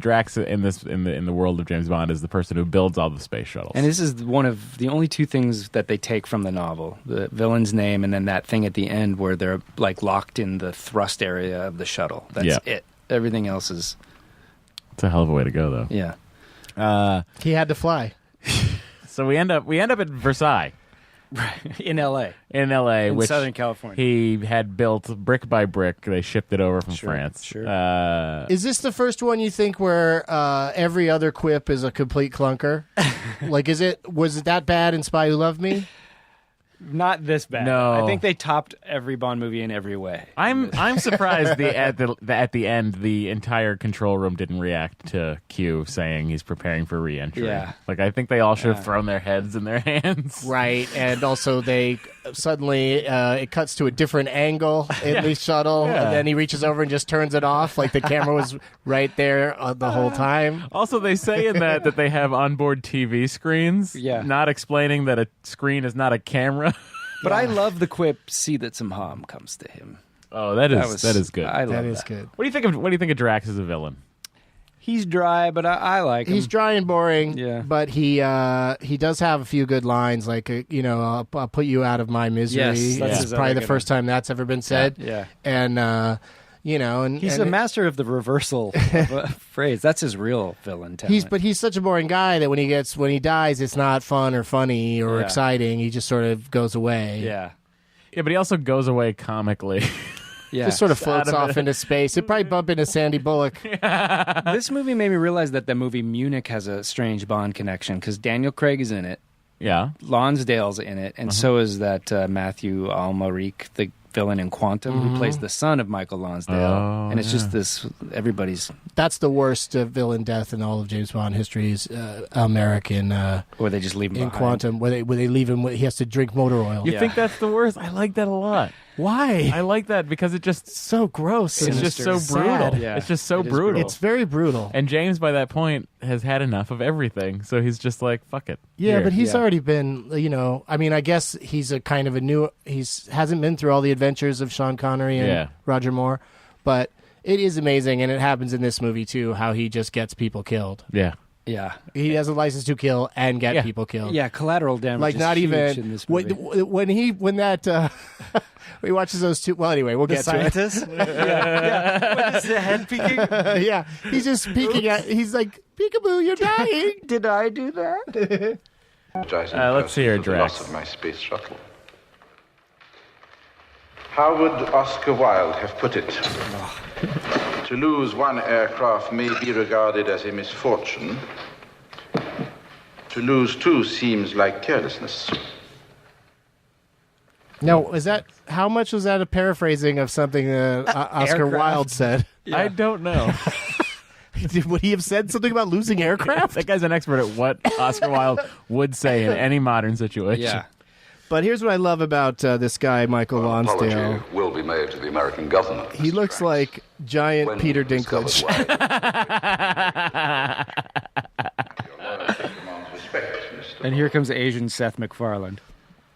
Drax in the world of James Bond is the person who builds all the space shuttles. And this is one of the only two things that they take from the novel: the villain's name, and then that thing at the end where they're like locked in the thrust area of the shuttle. That's Yeah. it. Everything else is It's a hell of a way to go, though. yeah. He had to fly. So we end up at Versailles In L.A. in L.A., in which Southern California. he had built brick by brick. They shipped it over from Sure, France. sure. Is this the first one you think where every other quip is a complete clunker? Like, was it that bad in Spy Who Loved Me? Not this bad. No. I think they topped every Bond movie in every way. I'm surprised at the end the entire control room didn't react to Q saying he's preparing for re-entry. Yeah. Like I think they all should have thrown their heads in their hands. Right, and also they suddenly it cuts to a different angle in the shuttle, and then he reaches over and just turns it off, like the camera was right there the whole time. Also, they say in that they have onboard TV screens, not explaining that a screen is not a camera. But I love the quip, "See that some harm comes to him." Oh, that is good. I love That is good. What do you think of Drax as a villain? He's dry, but I like him. He's dry and boring, Yeah. but he does have a few good lines, like, I'll put you out of my misery. Yes, that's It's his probably other the good first time that's ever been said. Yeah. And, and He's and a master of the reversal of a phrase. That's his real villain talent. But he's such a boring guy that when he dies, it's not fun or funny or exciting. He just sort of goes away. Yeah, but he also goes away comically. Yeah. Just sort of floats off into space. It'd probably bump into Sandy Bullock. This movie made me realize that the movie Munich has a strange Bond connection because Daniel Craig is in it. Yeah. Lonsdale's in it, and so is that Matthew Almaric, the villain in Quantum, who plays the son of Michael Lonsdale. And it's just this, everybody's... That's the worst villain death in all of James Bond history is American... Or they just leave him in behind. Quantum, where they leave him, he has to drink motor oil. You think that's the worst? I like that a lot. Why? I like that because it just... so gross. It's just so brutal. Yeah. It's just so It is brutal. It's very brutal. And James, by that point, has had enough of everything. So he's just like, fuck it. Yeah, Here. but he's already been, I mean, I guess he's a kind of a new, hasn't been through all the adventures of Sean Connery and Roger Moore, but it is amazing, and it happens in this movie too, how he just gets people killed. Yeah. Yeah. He has a license to kill and get people killed. Yeah, collateral damage Like is not huge even, in this movie. when he watches those two, well, anyway, we'll get to it. yeah. What is the head peeking? Yeah, he's just peeking at, he's like, peekaboo, you're dying. Did I do that? Let's hear Drax. Loss of my space shuttle. How would Oscar Wilde have put it? To lose one aircraft may be regarded as a misfortune. To lose two seems like carelessness. Now, how much was that a paraphrasing of something Oscar Wilde said? I don't know. Would he have said something about losing aircraft? That guy's an expert at what Oscar Wilde would say in any modern situation. Yeah. But here's what I love about this guy, Michael Lonsdale. Apology will be made to the American government. He looks like giant Peter Dinklage. And here comes Asian Seth MacFarlane.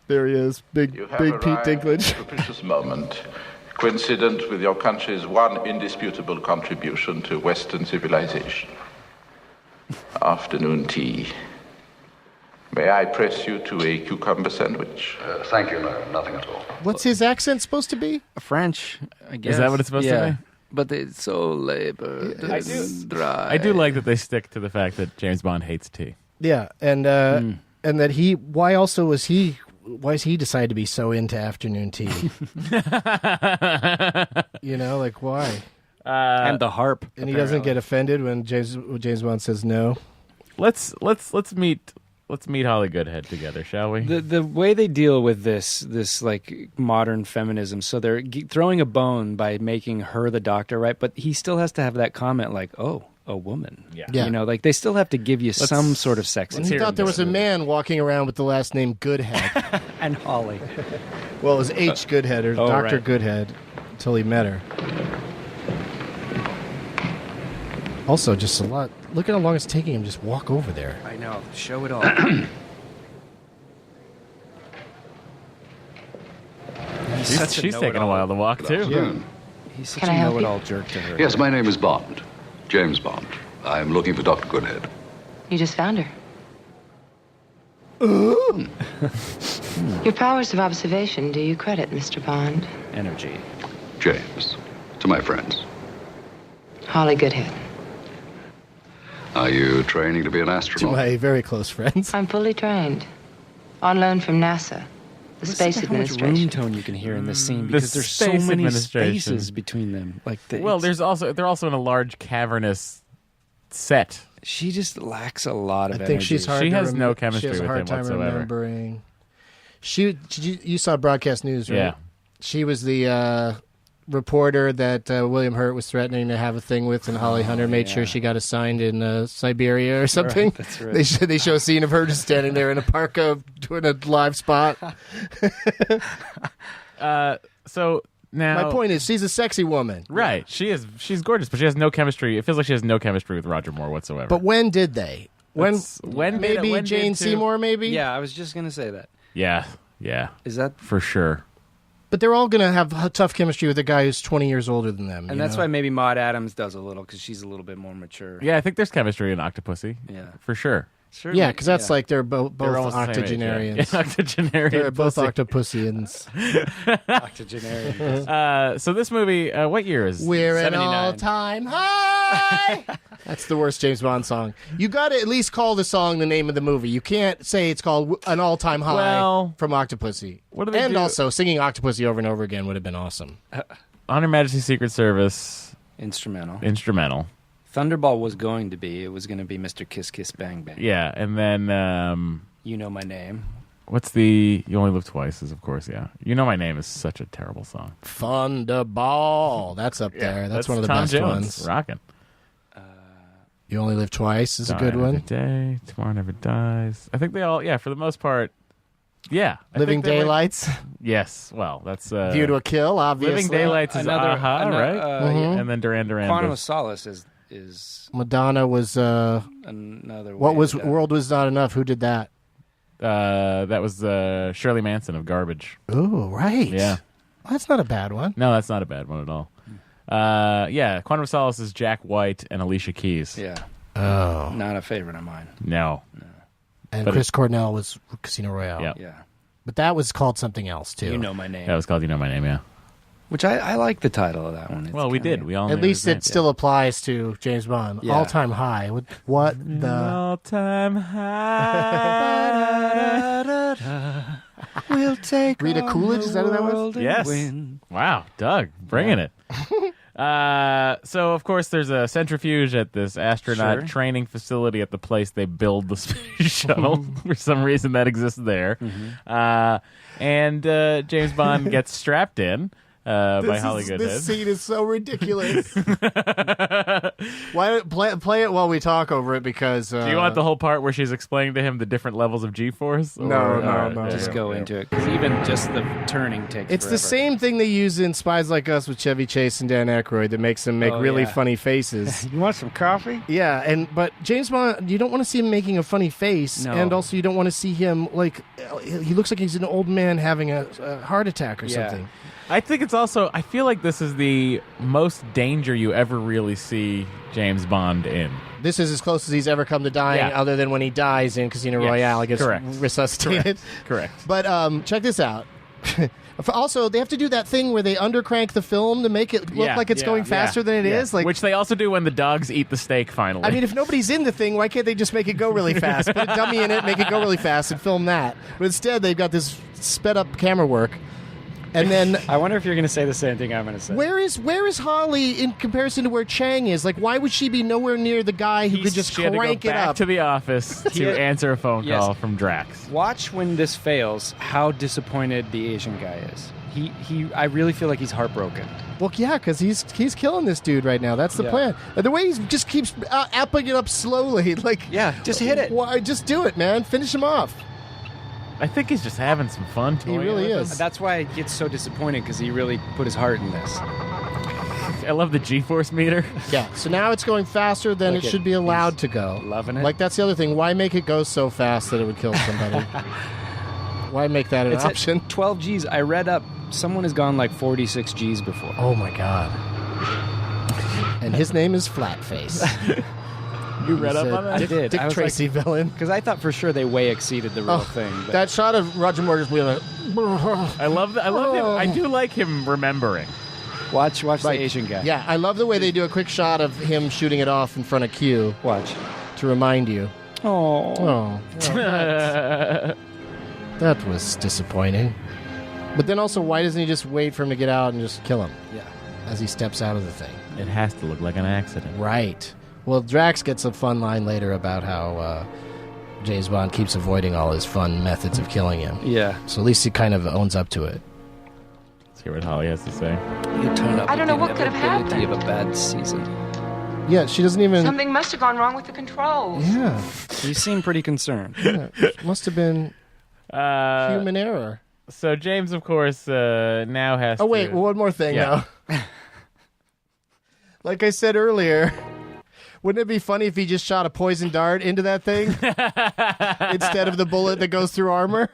There he is, big You have Pete arrived Dinklage. at a propitious moment, coincident with your country's one indisputable contribution to Western civilization. Afternoon tea. May I press you to a cucumber sandwich? Thank you, no, nothing at all. What's his accent supposed to be? French, I guess. Is that what it's supposed to be? But it's so labored and dry. I do like that they stick to the fact that James Bond hates tea. Yeah, and that why has he decided to be so into afternoon tea? Like why? And the harp. And he doesn't get offended when James Bond says no. Let's meet Holly Goodhead together, shall we? The way they deal with this like modern feminism, so they're throwing a bone by making her the doctor, right? But he still has to have that comment like, "Oh, a woman." Yeah. Like they still have to give you some sort of sex. And he thought there was a man walking around with the last name Goodhead. And Holly. Well, it was H. Goodhead or Dr. Right. Goodhead until he met her. Also, just a lot. Look at how long it's taking him. Just walk over there. I know. Show it all. She's taking a while to walk too. Yeah. He's such Can a I help know-it-all jerk to her. Yes, my name is Bond. James Bond. I'm looking for Dr. Goodhead. You just found her. Your powers of observation do you credit, Mr. Bond? Energy. James. To my friends. Holly Goodhead. Are you training to be an To astronaut? my very close friends. I'm fully trained. On loan from NASA, the Space How much room Administration. tone you can hear in this scene The because there's so Space many Administration. spaces between them. Like they're also in a large cavernous set. She just lacks a lot of I think energy. she's hard. She to has no she chemistry has a with hard him time whatsoever. remembering. You saw Broadcast News, right? Yeah. She was the reporter that William Hurt was threatening to have a thing with, and Holly Hunter made sure she got assigned in Siberia or something. Right, that's right. They show a scene of her just standing there in a parka doing a live spot. So now, my point is, she's a sexy woman, right? She's gorgeous, but she has no chemistry. It feels like she has no chemistry with Roger Moore whatsoever. But when did they? When maybe when Jane did Seymour? Maybe. Yeah, I was just gonna say that. Yeah. Is that for sure? But they're all going to have tough chemistry with a guy who's 20 years older than them. And that's why maybe Maude Adams does a little, because she's a little bit more mature. Yeah, I think there's chemistry in Octopussy. Yeah. For sure. Yeah, because that's like they're both They're almost the same age, octogenarians. yeah. Octogenarian They're both pussy. octopussians. Octogenarian. So this movie, what year is? We're an 79. all-time high. That's the worst James Bond song. You got to at least call the song the name of the movie. You can't say it's called an all-time high from Octopussy. What do they and do? also, singing Octopussy over and over again would have been awesome. On Her Majesty's Secret Service. Instrumental. Thunderball was going to be. It was going to be Mr. Kiss Kiss Bang Bang. Yeah, and then You Know My Name. what's the You Only Live Twice is, of course, yeah. You Know My Name is such a terrible song. Thunderball. That's up there. That's one of the Tom best Jones. ones. Rocking. You Only Live Twice is a good Die one. Another Day, Tomorrow Never Dies. I think they all, for the most part, yeah. I Living think they Daylights. Yes, well, that's... View to a Kill, obviously. Living Daylights is Aha, right? Mhm. And then Duran Duran. Quantum of does- Solace is Madonna was... another what way was to go. World Was Not Enough? Who did that? that was Shirley Manson of Garbage. Oh, right. Yeah. Well, that's not a bad one. No, that's not a bad one at all. Quantum of Solace is Jack White and Alicia Keys. Yeah. Oh. Not a favorite of mine. No. And But Chris Cornell was Casino Royale. Yep. Yeah. But that was called something else, too. You Know My Name. That was called You Know My Name, yeah. Which I like the title of that one. It's Well, we kinda- did. We all At knew least his name. it still applies to James Bond. Yeah. All-time high. What the... All-time high. We'll take Rita on Coolidge, the is that who that was? world and Yes. win. Wow, Doug, bringing it. So, of course, there's a centrifuge at this astronaut Sure. training facility at the place they build the space shuttle. For some reason, that exists there. And James Bond gets strapped in by Holly Goodhead. This scene is so ridiculous. Why don't play it while we talk over it? Because Do you want the whole part where she's explaining to him the different levels of G-force? No. Just go into it, because even just the turning takes It's the forever. same thing they use in Spies Like Us with Chevy Chase and Dan Aykroyd that makes them make Oh, really yeah. funny faces. You want some coffee? Yeah, but James Bond, you don't want to see him making a funny face, No. and also you don't want to see him he looks like he's an old man having a heart attack or Yeah. something. I think it's also, I feel like this is the most danger you ever really see James Bond in. This is as close as he's ever come to dying, Yeah. other than when he dies in Casino Yes, Royale. He gets correct. resuscitated. Correct. But check this out. Also, they have to do that thing where they undercrank the film to make it look like it's going faster than it is. Like, Which they also do when the dogs eat the steak finally. I mean, if nobody's in the thing, why can't they just make it go really fast? Put a dummy in it, make it go really fast, and film that. But instead, they've got this sped up camera work. And then, I wonder if you're going to say the same thing I'm going to say. where is Holly in comparison to where Chang is? Like, why would she be nowhere near the guy who could just she had to go crank it back up? to the office to had- answer a phone Yes. call from Drax. Watch when this fails, how disappointed the Asian guy is. I really feel like he's heartbroken. Well, yeah, because he's killing this dude right now. That's the Yeah. plan. And the way he just keeps apping it up slowly, like, Yeah, just hit it. Why, just do it, man. Finish him off. I think he's just having some fun. He really is. That's why I get so disappointed, because he really put his heart in this. I love the G-force meter. Yeah. So now it's going faster than Look it at- should be allowed to go. Loving it. Like, that's the other thing. Why make it go so fast that it would kill somebody? Why make that an It's at option? 12 Gs. I read up, someone has gone like 46 Gs before. Oh my god. And his name is Flatface. You read up on that? I did. Dick I was Tracy villain. Because I thought for sure they way exceeded the real thing. But That shot of Roger Moore just being like, I love him. I do like him remembering. watch Like, the Asian guy. Yeah, I love the way they do a quick shot of him shooting it off in front of Q Watch. to remind you. Oh. Oh, that was disappointing. But then also, why doesn't he just wait for him to get out and just kill him Yeah. as he steps out of the thing? It has to look like an accident. Right. Well, Drax gets a fun line later about how James Bond keeps avoiding all his fun methods of killing him. Yeah. So at least he kind of owns up to it. Let's hear what Holly has to say. You turn up I don't know with what the could have inevitability of a bad season. Yeah, she doesn't even. Something must have gone wrong with the controls. Yeah, You seem pretty concerned. yeah. Must have been human error. So James, of course, now has. Oh wait, to... one more thing Yeah. now. Like I said earlier, wouldn't it be funny if he just shot a poison dart into that thing instead of the bullet that goes through armor?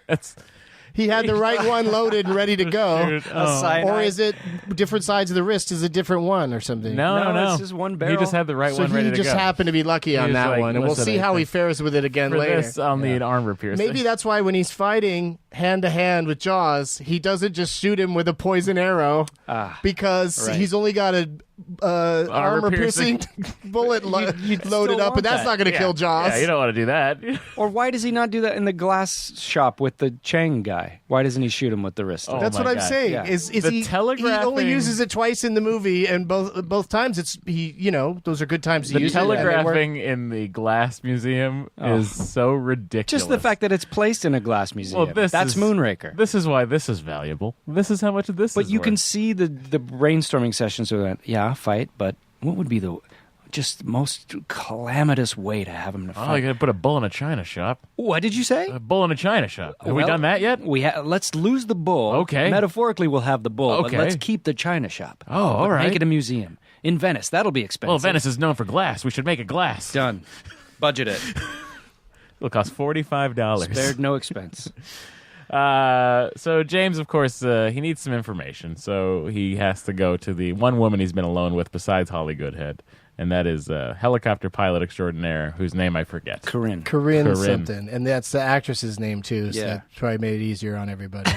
He had the right one loaded and ready to go. Or is it different sides of the wrist is a different one or something? No. It's just one barrel. He just had the right So one ready he to just go. happened to be lucky on was that like, one. And we'll listen, see how he fares with it again For later. this, I'll need armor piercing. Maybe that's why when he's fighting hand to hand with Jaws, he doesn't just shoot him with a poison arrow because right. he's only got a armor piercing bullet you'd loaded still up, but want that's that. not going to kill Jaws. Yeah, you don't want to do that. Or why does he not do that in the glass shop with the Chang guy? Why doesn't he shoot him with the wrist? Oh, That's my what I'm God. saying. Yeah. Is The he telegraphing- only uses it twice in the movie, and both times it's those are good times to The use it. telegraphing in the glass museum is so ridiculous. Just the fact that it's placed in a glass museum. Well, That's Moonraker. This is why this is valuable. This is how much of this But is you worth. can see the brainstorming sessions where fight, but what would be the just most calamitous way to have him to Oh, you fight? got to put a bull in a china shop. What did you say? A bull in a china shop. Have we Well, done that yet? Let's lose the bull. Okay. Metaphorically, we'll have the bull, but Okay. let's keep the china shop. Oh, all But right. Make it a museum. In Venice. That'll be expensive. Well, Venice is known for glass. We should make a glass. Done. Budget it. It'll cost $45. Spared no expense. So James, of course, he needs some information. So he has to go to the one woman he's been alone with besides Holly Goodhead, and that is helicopter pilot extraordinaire whose name I forget. Corinne. Corinne something, and that's the actress's name too. So Yeah. that probably made it easier on everybody.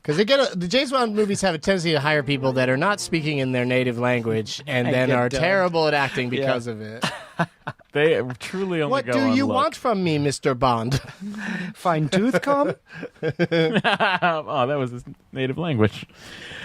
Because the James Bond movies have a tendency to hire people that are not speaking in their native language, and And then get are dubbed. terrible at acting because of it. They truly only What go do on you look. want from me, Mr. Bond? Fine tooth comb? Oh, that was his native language.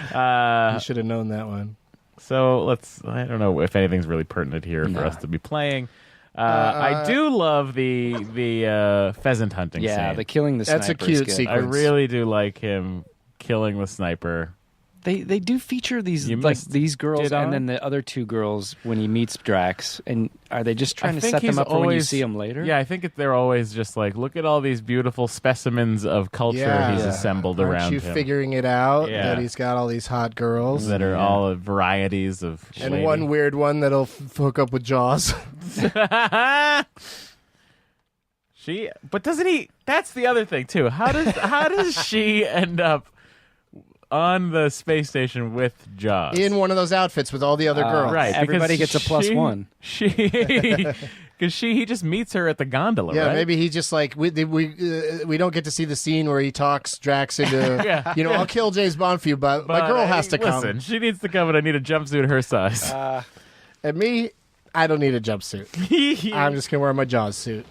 You should have known that one. So I don't know if anything's really pertinent here for us to be playing. I do love the pheasant hunting scene. Yeah, the killing the sniper. That's a cute is good. sequence. I really do like him killing the sniper. They do feature these You like missed these girls Didon? and then the other two girls when he meets Drax. And are they just trying to think set them he's up for when you always- see them later? Yeah, I think they're always just like, look at all these beautiful specimens of culture he's assembled Aren't around you him. figuring it out Yeah. that he's got all these hot girls that are all varieties of and lady. one weird one that'll hook up with Jaws. But doesn't he? That's the other thing too. How does she end up on the space station with Jaws In one of those outfits with all the other girls. Right, Everybody because gets a plus one. Because he just meets her at the gondola. Yeah, right? maybe he just like we don't get to see the scene where he talks Drax into I'll kill James Bond for you, but my girl has to come. Listen, she needs to come, and I need a jumpsuit her size. And me, I don't need a jumpsuit. I'm just gonna wear my Jaws suit.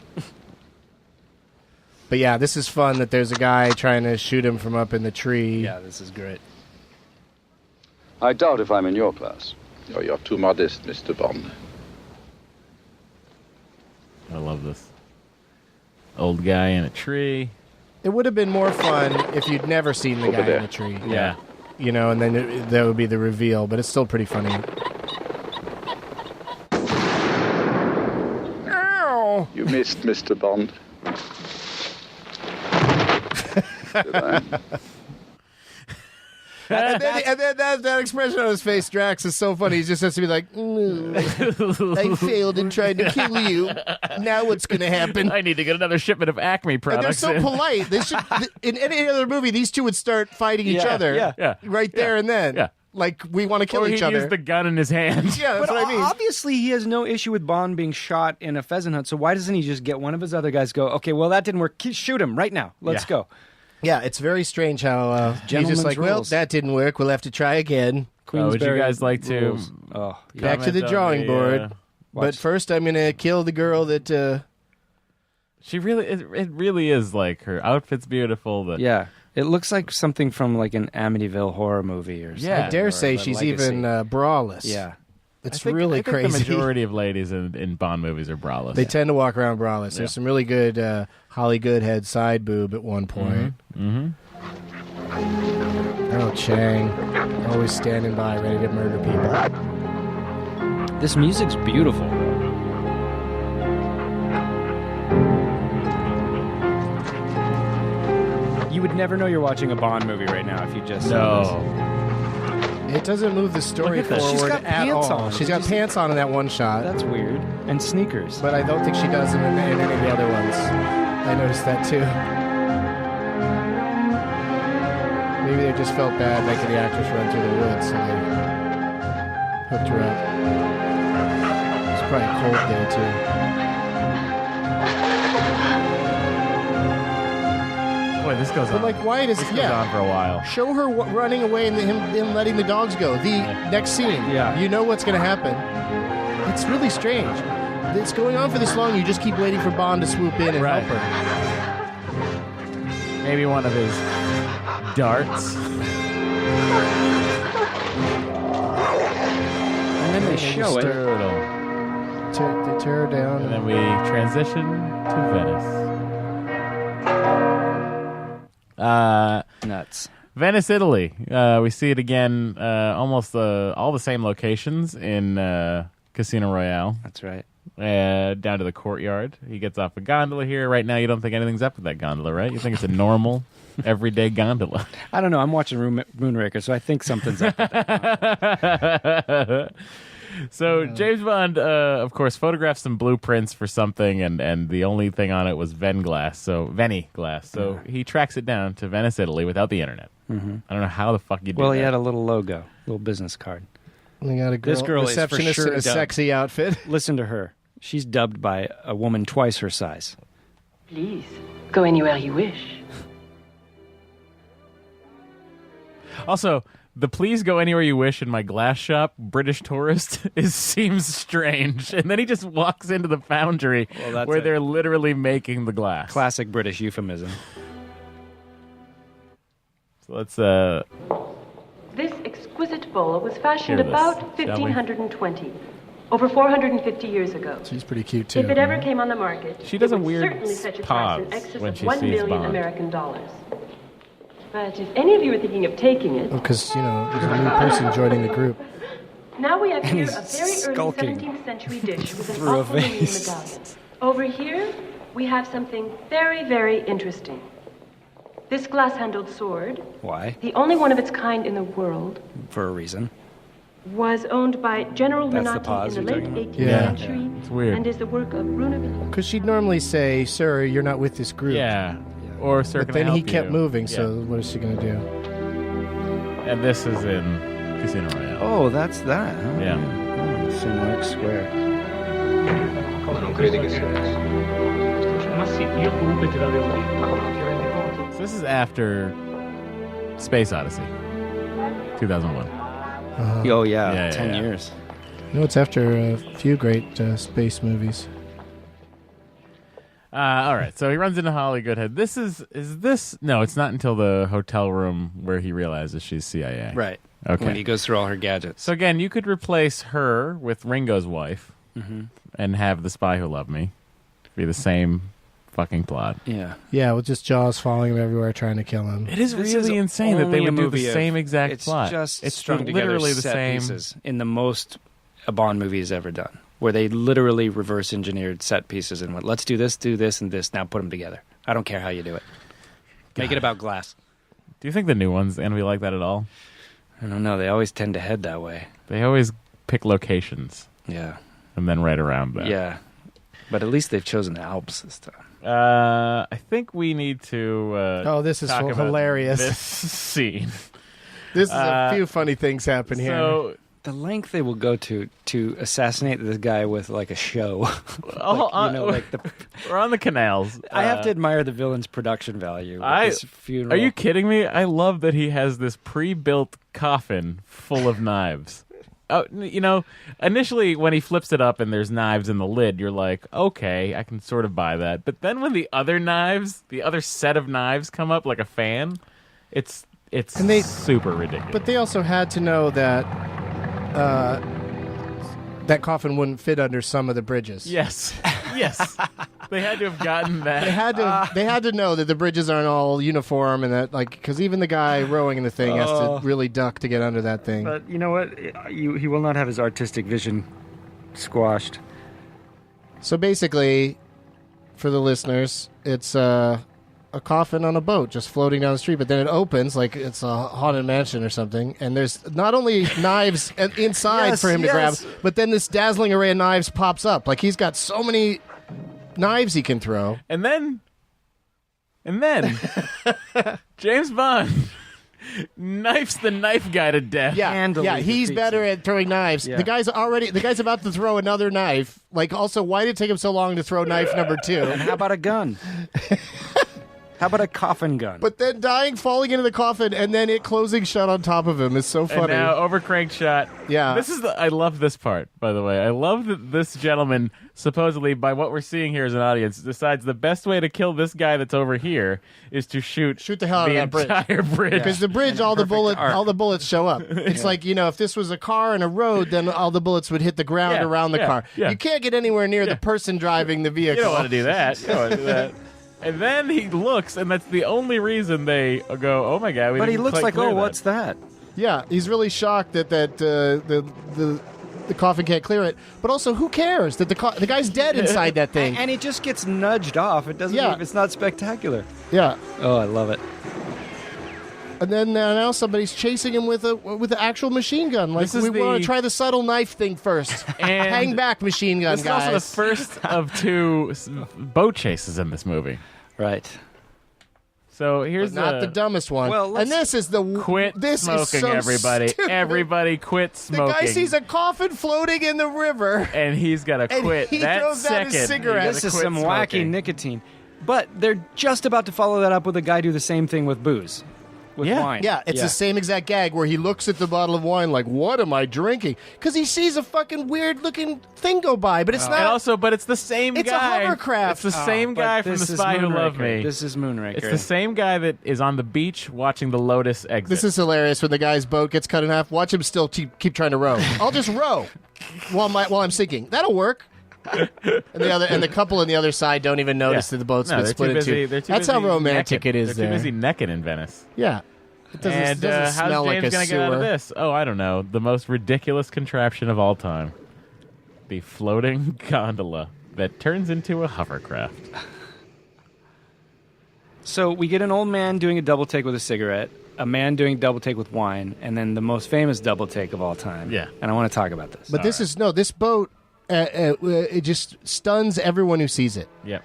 But yeah, this is fun that there's a guy trying to shoot him from up in the tree. Yeah, this is great. I doubt if I'm in your class. Oh, you're too modest, Mr. Bond. I love this. Old guy in a tree. It would have been more fun if you'd never seen the Over guy there. in the tree. Yeah. And then that would be the reveal, but it's still pretty funny. Ow! You missed, Mr. Bond. Did I? And then that expression on his face, Drax, is so funny. He just has to be like, I failed in trying to kill you. Now what's going to happen? I need to get another shipment of Acme And they're products. so in. polite. They should, in any other movie, these two would start fighting each other yeah. right there and then. Yeah. Like, we want to kill Or each he'd other. use the gun in his hand. Yeah, that's But what I mean. obviously he has no issue with Bond being shot in a pheasant hunt, so why doesn't he just get one of his other guys go, okay, well, that didn't work. Shoot him right now. Let's Yeah. go. Yeah, it's very strange how he's Gentleman's just like, well, rules. that didn't work. We'll have to try again. Would you guys like to rules. Oh, yeah. Back to the comment on drawing the, board. But first, I'm going to kill the girl that... She really, it really is like her outfit's beautiful. Yeah. It looks like something from like an Amityville horror movie or something. I dare or say The she's Legacy. even braless. Yeah. It's I think really crazy. The majority of ladies in Bond movies are braless. They tend to walk around braless. Yeah. There's some really good Holly Goodhead side boob at one point. Mm-hmm. All Oh, Chang. Always standing by, ready to murder people. This music's beautiful. You would never know you're watching a Bond movie right now if you just saw this. It doesn't move the story Look at that. forward She's got at pants all. on. She's got pants on in that one shot. That's weird. And sneakers. But I don't think she does in any of the other ones. I noticed that too. Maybe they just felt bad making the actress run through the woods, so they hooked her up. It's probably a cold day too. Boy, this goes on. But like, why does This goes on for a while. Show her running away and him letting the dogs go. The next scene. Yeah. You know what's going to happen. It's really strange. It's going on for this long. You just keep waiting for Bond to swoop in and help her. Maybe one of his darts. And then they show it. They tear her down. And then we transition to Venice. Nuts. Venice, Italy. We see it again, almost all the same locations in Casino Royale. That's right. Down to the courtyard. He gets off a gondola here. Right now, you don't think anything's up with that gondola, right? You think it's a normal, everyday gondola. I don't know. I'm watching Moonraker, so I think something's up with that. So James Bond, of course, photographed some blueprints for something, and the only thing on it was Veni glass. So he tracks it down to Venice, Italy, without the internet. Mm-hmm. I don't know how the fuck you do Well, that. he had a little logo, little business card. We got a girl, This girl is for receptionist sure in a dubbed. sexy outfit. Listen to her. She's dubbed by a woman twice her size. Please, go anywhere you wish. Also, the "please go anywhere you wish" in my glass shop, British tourist, seems strange. And then he just walks into the foundry where they're literally making the glass. Classic British euphemism. So let's This exquisite bowl was fashioned Hear this, about shall we? 1520, over 450 years ago. She's pretty cute too. If it ever came on the market, She does it a would weird certainly fetch a price in pause excess when of she 1 sees million Bond. American dollars. But if any of you are thinking of taking it, Because, there's a new person joining the group. now we have And here he's a very skulking early 17th century dish with an through a aquamarine vase. medallion. Over here, we have something very, very interesting. This glass-handled sword, Why? the only one of its kind in the world, For a reason. was owned by General That's the Minati pause in the you're late talking 18th about? century, It's weird. and is the work of Bruno. Because she'd normally say, "Sir, you're not with this group." Yeah. Or Sir, But can I then he help kept you? moving, Yeah. so what is she going to do? And this is in Casino Royale. Oh, that's that. Huh? Yeah. Oh, St. Mark's Square. Non credi che sia So this is after Space Odyssey, 2001. Oh, yeah. Yeah, 10 yeah. years. It's after a few great space movies. All right, so he runs into Holly Goodhead. This is this? No, it's not until the hotel room where he realizes she's CIA. Right. Okay. When he goes through all her gadgets. So again, you could replace her with Ringo's wife and have The Spy Who Loved Me be the same fucking plot. Yeah. Yeah, with just Jaws following him everywhere trying to kill him. It is This really is insane that they only a would do movie the of- same exact it's plot. Just It's strung together literally the set same. pieces in the most a Bond movie has ever done, where they literally reverse engineered set pieces and went, let's do this, and this. Now put them together. I don't care how you do it. Make it about glass. Do you think the new one's gonna be like that at all? I don't know. They always tend to head that way. They always pick locations. Yeah. And then right around that. Yeah. But at least they've chosen the Alps this time. I think we need to. This is talk about hilarious. This scene. This is a few funny things happen here. So the length they will go to assassinate this guy with like a show. We're on the canals. I have to admire the villain's production value. With this funeral. Are you kidding me? I love that he has this pre-built coffin full of knives. Oh, initially when he flips it up and there's knives in the lid, you're like, okay, I can sort of buy that. But then when the other set of knives come up like a fan, it's super ridiculous. But they also had to know that that coffin wouldn't fit under some of the bridges. Yes. Yes. They had to have gotten that. They had to know that the bridges aren't all uniform and that, like, because even the guy rowing in the thing has to really duck to get under that thing. But you know what? He will not have his artistic vision squashed. So basically, for the listeners, it's a coffin on a boat just floating down the street, but then it opens like it's a haunted mansion or something, and there's not only knives inside for him to grab, but then this dazzling array of knives pops up. Like he's got so many knives he can throw. And then James Bond knifes the knife guy to death. Yeah, he's better at throwing knives. Yeah. The guy's about to throw another knife. Like, also, why did it take him so long to throw knife number 2? And how about a gun? How about a coffin gun? But then falling into the coffin, and then it closing shut on top of him is so funny. And now overcranked shot. Yeah. I love this part, by the way. I love that this gentleman, supposedly, by what we're seeing here as an audience, decides the best way to kill this guy that's over here is to shoot the hell out of that bridge. entire bridge. Because the bridge, all the bullets show up. It's like, if this was a car and a road, then all the bullets would hit the ground around the car. Yeah. You can't get anywhere near the person driving the vehicle. You don't want to do that. You don't want to do that. And then he looks, and that's the only reason they go, "Oh my god!" But he looks like, "Oh, what's that?" Yeah, he's really shocked that the coffin can't clear it. But also, who cares that the guy's dead inside that thing? And it just gets nudged off. It doesn't. Yeah. It's not spectacular. Yeah. Oh, I love it. And then now somebody's chasing him with an actual machine gun. Like, we want to try the subtle knife thing first. And hang back, machine gun this guys. is also the first of 2 boat chases in this movie. Right. So here's not the dumbest one. Well, and this is the This smoking, is so everybody. stupid. Everybody quit smoking. The guy sees a coffin floating in the river, and he's got to quit. He that throws out his second. cigarette. This is some wacky nicotine. But they're just about to follow that up with a guy do the same thing with booze. With wine. Yeah, it's the same exact gag where he looks at the bottle of wine like, what am I drinking? Because he sees a fucking weird-looking thing go by, but it's not. And also, but it's the same It's guy. a hovercraft. It's the same guy from The Spy Who Loved Me. This is Moonraker. It's the same guy that is on the beach watching the Lotus exit. This is hilarious when the guy's boat gets cut in half. Watch him still keep trying to row. I'll just row while I'm sinking. That'll work. And the couple on the other side don't even notice that the boat's been split in two. That's how romantic it is. They're too busy necking in Venice. Yeah. It doesn't how's smell like James a gonna get out of sewer. this? Oh, I don't know. The most ridiculous contraption of all time. The floating gondola that turns into a hovercraft. So we get an old man doing a double take with a cigarette, a man doing a double take with wine, and then the most famous double take of all time. Yeah. And I want to talk about this. But this boat, it just stuns everyone who sees it. Yep.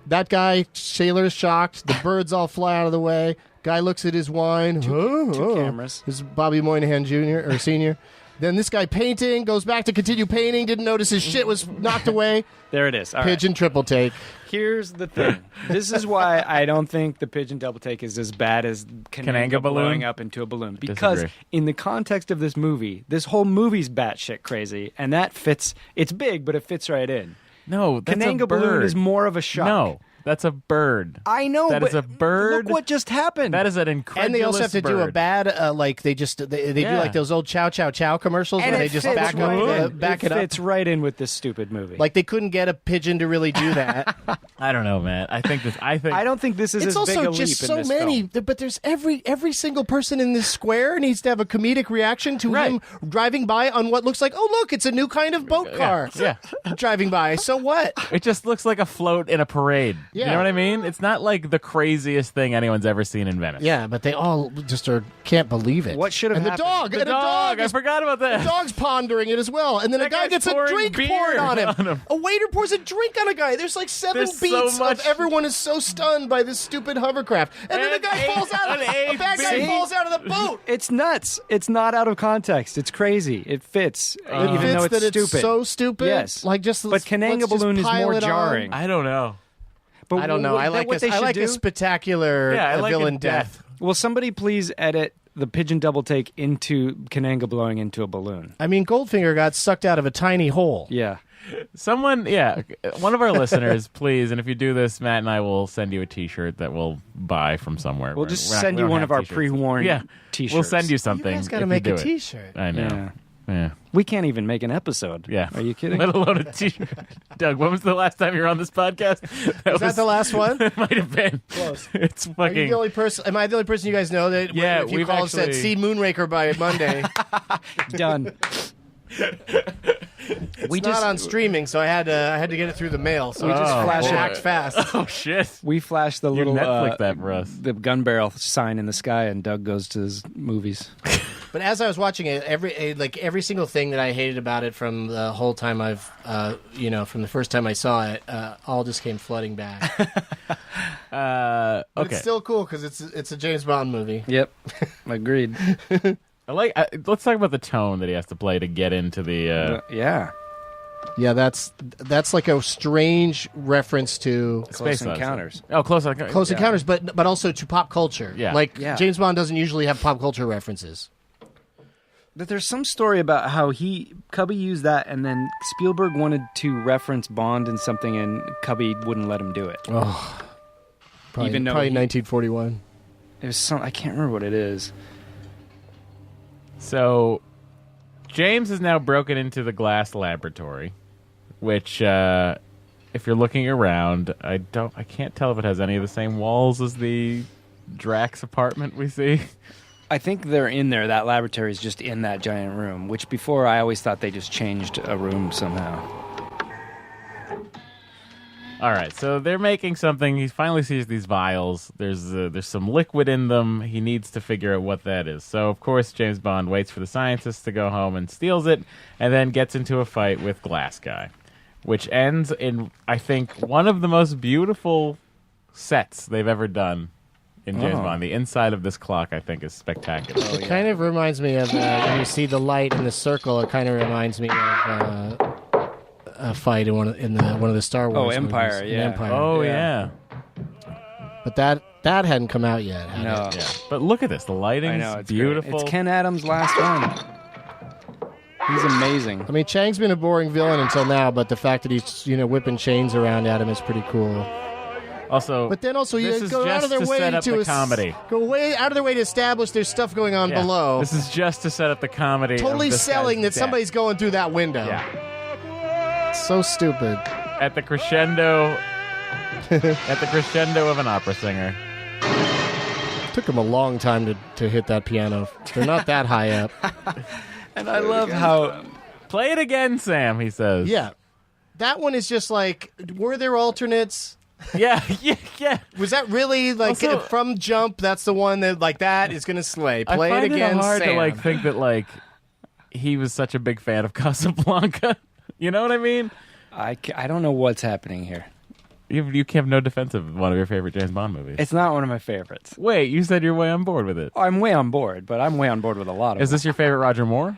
That guy, sailor's shocked. The birds all fly out of the way. Guy looks at his wine. Two cameras. This is Bobby Moynihan Jr. or Senior. Then this guy painting, goes back to continue painting, didn't notice his shit was knocked away. There it is. All Pigeon triple take. Here's the thing. This is why I don't think the pigeon double take is as bad as Kananga balloon? blowing up into a balloon. Because Disagree. in the context of this movie, this whole movie's batshit crazy, and that fits. It's big, but it fits right in. No, that's Kananga a bird. balloon is more of a shock. No, that's a bird. I know, That but is a bird. look what just happened. That is an incredulous And they also have to do a bird. bad, like they do like those old Chow Chow Chow commercials and where it they just fits back right it up. fits right in with this stupid movie. Like they couldn't get a pigeon to really do that. I don't know, man. I don't think this is It's as big also a just leap so in this many, film. but there's every single person in this square needs to have a comedic reaction to him driving by on what looks like, oh look, it's a new kind of boat car. Yeah. Driving by. So what? It just looks like a float in a parade. Yeah. You know what I mean? It's not like the craziest thing anyone's ever seen in Venice. Yeah, but they all just can't believe it. What should have and happened? The dog. I forgot about that. The dog's pondering it as well. And then a guy guy's gets a pouring drink beer poured on him. on him. A waiter pours a drink on a guy. There's like seven There's so beats much- of everyone is so stunned by this stupid hovercraft. And then the guy falls out of a bad guy falls out of the boat. It's nuts. It's not out of context. It's crazy. It fits, even It fits though it's that stupid. it's so stupid. Yes, Like just but let's Kananga just balloon is pile more it on. jarring. I don't know. But I don't know. what- I like what they should a do? spectacular Yeah, I like villain a death. Will somebody please edit the pigeon double take into Kananga blowing into a balloon? I mean, Goldfinger got sucked out of a tiny hole. Yeah. Someone, one of our listeners, please, and if you do this, Matt and I will send you a T-shirt that we'll buy from somewhere. We'll just send you one of our pre-worn Yeah, T-shirts. we'll send you something. You guys got to if make do a it. T-shirt. I know. Yeah. Yeah. We can't even make an episode. Yeah. Are you kidding? Let alone a t-shirt. Doug, when was the last time you were on this podcast? Was that the last one? It might have been. Close. It's Are you fucking... the only person? Am I the only person you guys know that? Yeah, if you we've call and said, actually- "See Moonraker by Monday." Done. It's not on streaming, so I had to get it through the mail. So We I just just flash it. act fast. Oh, shit. We flash the You little Netflix that for us. the gun barrel sign in the sky, and Doug goes to his movies. But as I was watching it, every single thing that I hated about it from the whole time I've, from the first time I saw it, all just came flooding back. But Okay. it's still cool because it's a James Bond movie. Yep, agreed. Let's talk about the tone that he has to play to get into the... Yeah. Yeah, that's like a strange reference to Close Space Encounters. Oh, Close Encounters, but also to pop culture. Yeah. Yeah. James Bond doesn't usually have pop culture references. But there's some story about how Cubby used that, and then Spielberg wanted to reference Bond in something, and Cubby wouldn't let him do it. Oh, probably, Even though probably he- 1941. It was some. I can't remember what it is. So, James has now broken into the glass laboratory, which, if you're looking around, I can't tell if it has any of the same walls as the Drax apartment we see. I think they're in there. That laboratory is just in that giant room, which before I always thought they just changed a room somehow. All right, so they're making something. He finally sees these vials. There's some liquid in them. He needs to figure out what that is. So, of course, James Bond waits for the scientist to go home and steals it, and then gets into a fight with Glass Guy, which ends in, I think, one of the most beautiful sets they've ever done in James Bond. The inside of this clock, I think, is spectacular. It kind of reminds me of when you see the light in the circle. It kind of reminds me of a fight in one of the Star Wars. Empire, movies. yeah. Empire. Oh, yeah. But that hadn't come out yet. had No. it? Yeah. But look at this. The lighting I know, is it's beautiful. great. It's Ken Adams' last one. He's amazing. I mean, Chang's been a boring villain until now, but the fact that he's whipping chains around at him is pretty cool. Also, But then also, you this is go out just of their to way set up to the comedy. Go way out of their way to establish there's stuff going on Yeah. below. This is just to set up the comedy. of Totally this selling guy's that death. somebody's going through that window. Yeah. So stupid. At the crescendo of an opera singer. Took him a long time to hit that piano. They're not that high up. And I love how... Play it again, Sam, he says. Yeah. That one is just like, were there alternates? Yeah. Was that really like Also- from Jump? That's the one that like that is gonna slay. Play I find it again, it hard Sam. to like think that like he was such a big fan of Casablanca. You know what I mean? I don't know what's happening here. You have no defense of one of your favorite James Bond movies. It's not one of my favorites. Wait, you said you're way on board with it. I'm way on board, but I'm way on board with a lot of Is them. this your favorite Roger Moore?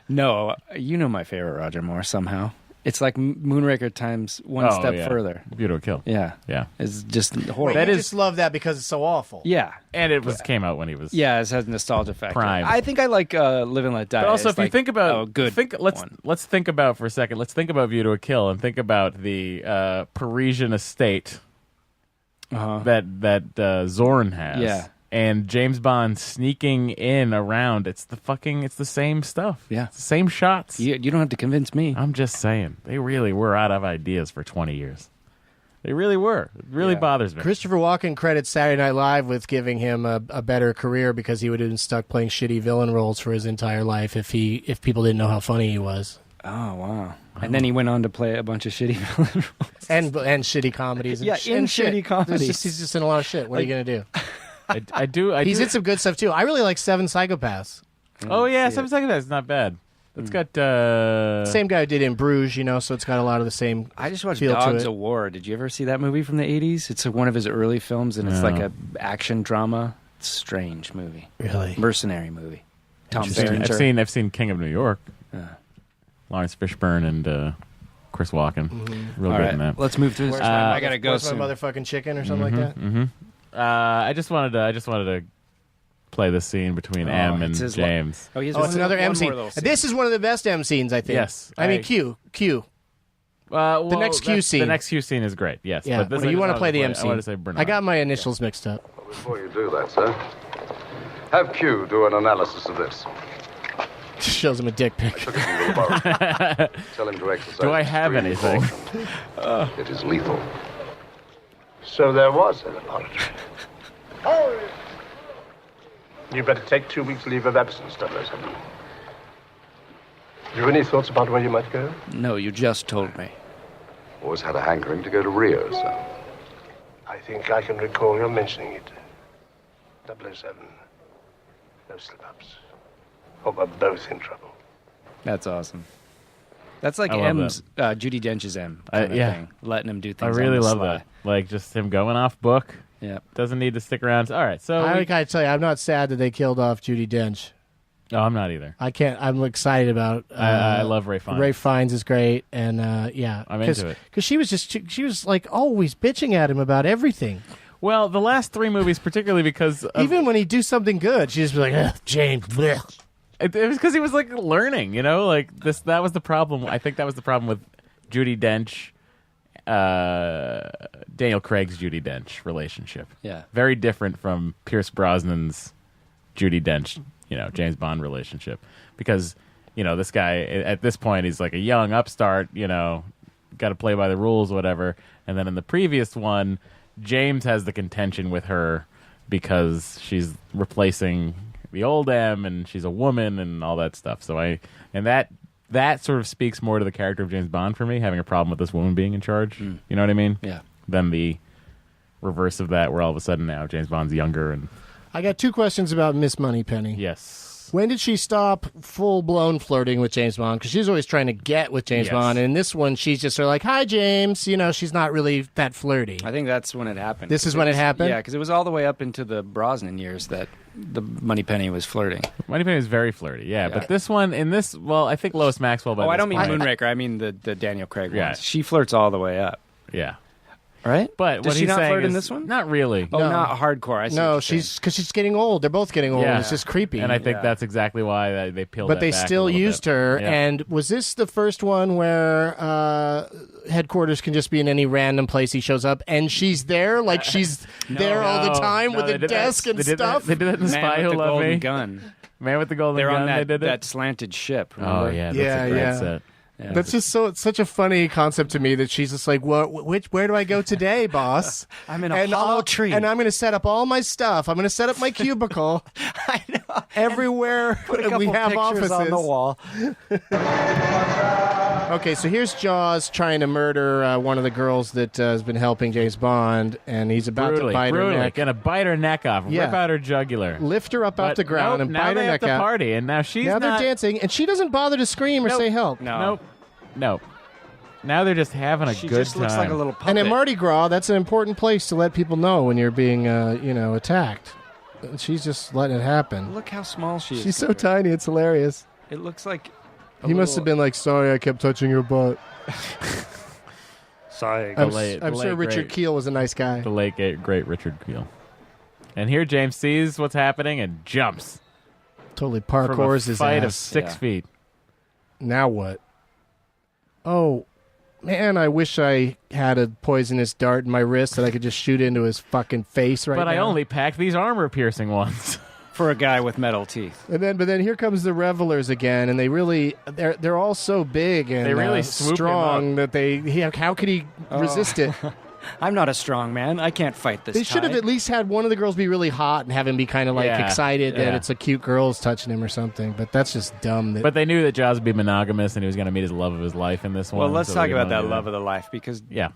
No, you know my favorite Roger Moore somehow. It's like Moonraker times one Oh, step yeah. further. Beautiful Kill. Yeah. Yeah. It's just Wait, horrible. That you is- just love that because it's so awful. Yeah. And it came out when he was Yeah, it has nostalgia factor. Prime. I think I like Live and Let Die. But also, It's if you like, think about, good let's think about for a second. Let's think about View to a Kill and think about the Parisian estate that Zorn has. Yeah. And James Bond sneaking in around. It's the same stuff. Yeah. It's the same shots. You don't have to convince me. I'm just saying. They really were out of ideas for 20 years. They really were. It really bothers me. Christopher Walken credits Saturday Night Live with giving him a better career because he would have been stuck playing shitty villain roles for his entire life if people didn't know how funny he was. Oh, wow. And then he went on to play a bunch of shitty villain roles. And shitty comedies. And Yeah, in shit. shitty comedies. He's just in a lot of shit. What are you going to do? I do. He's in some good stuff, too. I really like Seven Psychopaths. Oh, yeah. Some second that's not bad. It's got... Same guy who did In Bruges, so it's got a lot of the same I just watched feel to Dogs it. of War. Did you ever see that movie from the 80s? It's one of his early films, and it's No. like a action drama. It's a strange movie. Really? Mercenary movie. Tom I've Berenger. seen King of New York. Yeah. Lawrence Fishburne and Chris Walken. Real All good right, in that. Let's move through this. I gotta go Where's soon. my motherfucking chicken or something like that? I just wanted to play this scene between M and it's his James. he has Oh, it's another one M more scene. little scene. This is one of the best M scenes, I think. Yes, I mean, Q. The next Q scene. The next Q scene is great. Yes. Yeah, But this, well, I you just want to wanted play the M I scene. wanted to say Bernard. I got my initials mixed up. Before you do that, sir, have Q do an analysis of this. shows him a dick pic. Tell him to exercise. Do I have extreme anything? caution. It is lethal. So there was a laboratory. You better take 2 weeks leave of absence, 007. You have any thoughts about where you might go? No, you just told me. Always had a hankering to go to Rio, sir. I think I can recall your mentioning it. 007. No slip-ups. Or we're both in trouble. That's awesome. That's like I love M's, Judi Dench's M kind of thing. Letting him do I things really on the love sly. that. Like, just him going off book. Yeah. Doesn't need to stick around. All right, so... I gotta tell you, I'm not sad that they killed off Judi Dench. No, I'm not either. I can't. I'm excited about. I love Ray Fiennes. Ray Fiennes is great, and yeah, I'm into it. Because she was like always bitching at him about everything. Well, the last 3 movies, particularly because even when he do something good, she just be like, James. Blech. It was because he was like learning, you know, like this. That was the problem. I think that was the problem with Judi Dench, Daniel Craig's Judi Dench relationship. Yeah, very different from Pierce Brosnan's Judi Dench, James Bond relationship, because this guy at this point he's like a young upstart, got to play by the rules, whatever. And then in the previous one, James has the contention with her because she's replacing the old M, and she's a woman, and all that stuff. So that sort of speaks more to the character of James Bond for me, having a problem with this woman being in charge. You know what I mean? Yeah. Than the reverse of that, where all of a sudden now James Bond's younger. And I got 2 questions about Miss Moneypenny. Yes. When did she stop full-blown flirting with James Bond? Because she's always trying to get with James Bond. And in this one, she's just sort of like, hi, James. She's not really that flirty. I think that's when it happened. This is when it happened? Yeah, because it was all the way up into the Brosnan years that the Moneypenny was flirting. Moneypenny was very flirty, yeah. But this one, I think Lois Maxwell by I this don't mean point- Moonraker. I mean the Daniel Craig Yeah. ones. She flirts all the way up. Yeah. Right? But Does what she he's not saying flirt in is- this one? Not really. Oh, not hardcore. I see No, what you're saying. because she's getting old. They're both getting old. Yeah. It's just creepy. And I think that's exactly why they peeled But that they back a still little used bit. her. Yeah. And was this the first one where headquarters can just be in any random place he shows up, and she's there, like she's there all the time with they a did desk that. and They did stuff? That. They did that in Man Spy with Who the Loved golden Me. gun. Man with the golden They're gun. on They did it. that slanted ship. Oh Remember? yeah, that's a great set. Yeah. That's just it's such a funny concept to me that she's just like, where do I go today, boss? I'm in a hollow tree. And I'm going to set up all my stuff. I'm going to set up my cubicle. I know. Everywhere Put a couple we have pictures offices. on the wall. Okay, so here's Jaws trying to murder one of the girls that has been helping James Bond, and he's about to bite her neck. Gonna bite her neck off, Yeah. rip out her jugular, Lift her up But off the ground nope, and now bite they her have neck to out. party, and now she's Now not. they're dancing, and she doesn't bother to scream or say help. No. Nope. Now they're just having a She good just time. looks like a little puppet. And at Mardi Gras, that's an important place to let people know when you're being, attacked. And she's just letting it happen. Look how small she is. She's so tiny, it's hilarious. It looks like He must have been like, sorry, I kept touching your butt. Sorry. I'm late sure Richard great- Keel was a nice guy. The late great Richard Keel. And here James sees what's happening and jumps Totally from a parkours his fight of ass. 6 feet. Now what? Oh, man, I wish I had a poisonous dart in my wrist that I could just shoot into his fucking face right now. But I only packed these armor-piercing ones. for a guy with metal teeth. But then here comes the revelers again, and they're all so big and They really swoop him strong that how could he resist it? I'm not a strong man. I can't fight this. They should have tide. at least had one of the girls be really hot and have him be kind of like Yeah, excited that yeah. it's a cute girl's touching him or something. But that's just dumb. But they knew that Jaws would be monogamous and he was going to meet his love of his life in this one. Well, let's so talk they didn't about wanna that do love of the life, because Yeah.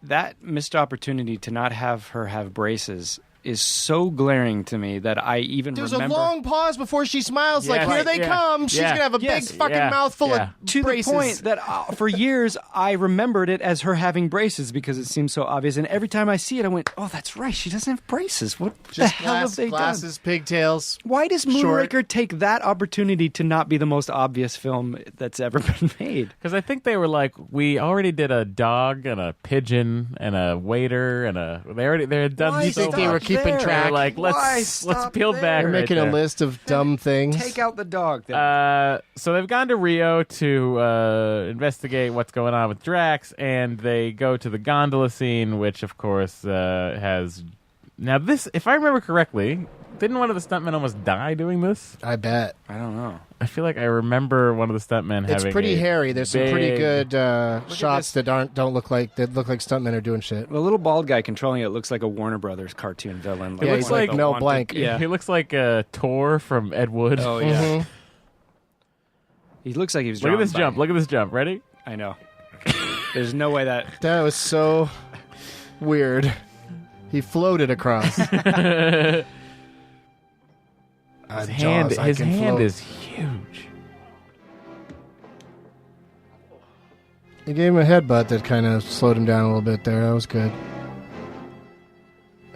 that missed opportunity to not have her have braces is so glaring to me that I even There's remember. a long pause before she smiles, like, Yes. here they Yeah. come. She's Yeah. going to have a Yes. big fucking Yeah. mouthful Yeah. of to braces. the point that for years I remembered it as her having braces because it seemed so obvious. And every time I see it, I went, "Oh, that's right. She doesn't have braces. What the Just hell have they glasses, done?" pigtails. Why does short. Moonraker take that opportunity to not be the most obvious film that's ever been made? Because I think they were like, we already did a dog and a pigeon and a waiter and they had done. Why so think they were much. keeping They were track? like, Why let's stop peel there? back. They're right making there. a list of dumb things. Take out the dog. Then. So they've gone to Rio to investigate what's going on with Drax, and they go to the gondola scene, which of course has. Now this, if I remember correctly, Didn't one of the stuntmen almost die doing this? I bet. I don't know. I feel like I remember one of the stuntmen having. It's pretty hairy. There's some pretty big- good shots that don't look like stuntmen are doing shit. The little bald guy controlling it looks like a Warner Brothers cartoon villain. Yeah, looks he's like like Mel wanted- Blanc. Yeah. He looks like Tor from Ed Wood. Oh yeah. Mhm. He looks like he was. Look at drawn this by- jump. Look at this jump. Ready? I know. There's no way that. That was so weird. He floated across. His hand is huge. He gave him a headbutt that kind of slowed him down a little bit there. That was good.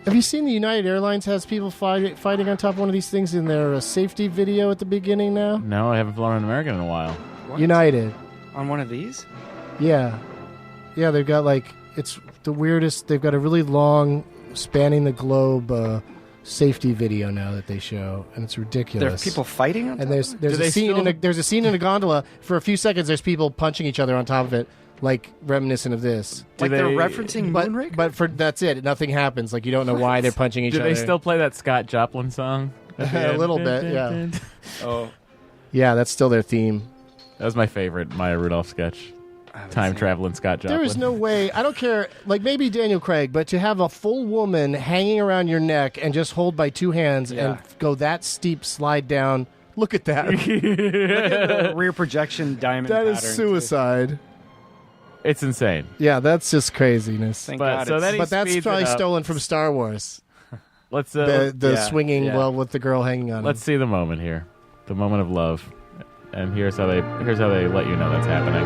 Have you seen the United Airlines has people fighting on top of one of these things in their safety video at the beginning now? No, I haven't flown an American in a while. What? United. On one of these? Yeah. Yeah, they've got it's the weirdest. They've got a really long, spanning the globe safety video now that they show, and it's ridiculous. There are people fighting on top and there's of it? a scene there's a scene in a gondola. For a few seconds, there's people punching each other on top of it, like reminiscent of this. Like they're referencing Moonraker? But for that's it. Nothing happens. Like you don't know why they're punching each Do other. they still play that Scott Joplin song? A little bit, yeah. Oh. Yeah, that's still their theme. That was my favorite Maya Rudolph sketch. Time traveling Scott Joplin. There is no way. I don't care. Like maybe Daniel Craig, but to have a full woman hanging around your neck and just hold by two hands and go that steep slide down. Look at that. Look at the rear projection diamond That is pattern, too. suicide. It's insane. Yeah, that's just craziness. Thank God so it's- then he But that's speeds probably it up. stolen from Star Wars. Let's The yeah, swinging yeah. well with the girl hanging on. let's see the moment here, the moment of love, and here's how they let you know that's happening.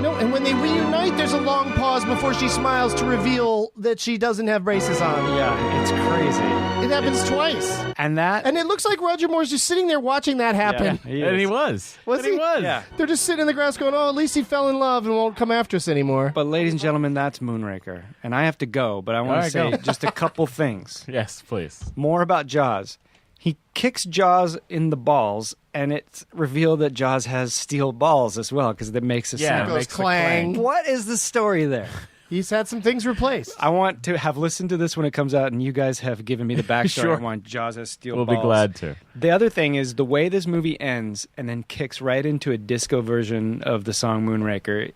No, and when they reunite, there's a long pause before she smiles to reveal that she doesn't have braces on. Yeah, it's crazy. It happens twice. And it looks like Roger Moore's just sitting there watching that happen. And he was. Was And he he? was. Yeah. They're just sitting in the grass going, oh, at least he fell in love and won't come after us anymore. But ladies and gentlemen, that's Moonraker. And I have to go, but I want to All right, say go. just a couple things. Yes, please. More about Jaws. He kicks Jaws in the balls, and it's revealed that Jaws has steel balls as well, because it makes a Yeah, sound. it Goes makes the clang. What is the story there? He's had some things replaced. I want to have listened to this when it comes out, and you guys have given me the backstory. Sure. I want Jaws has steel We'll balls. be glad to. The other thing is the way this movie ends and then kicks right into a disco version of the song Moonraker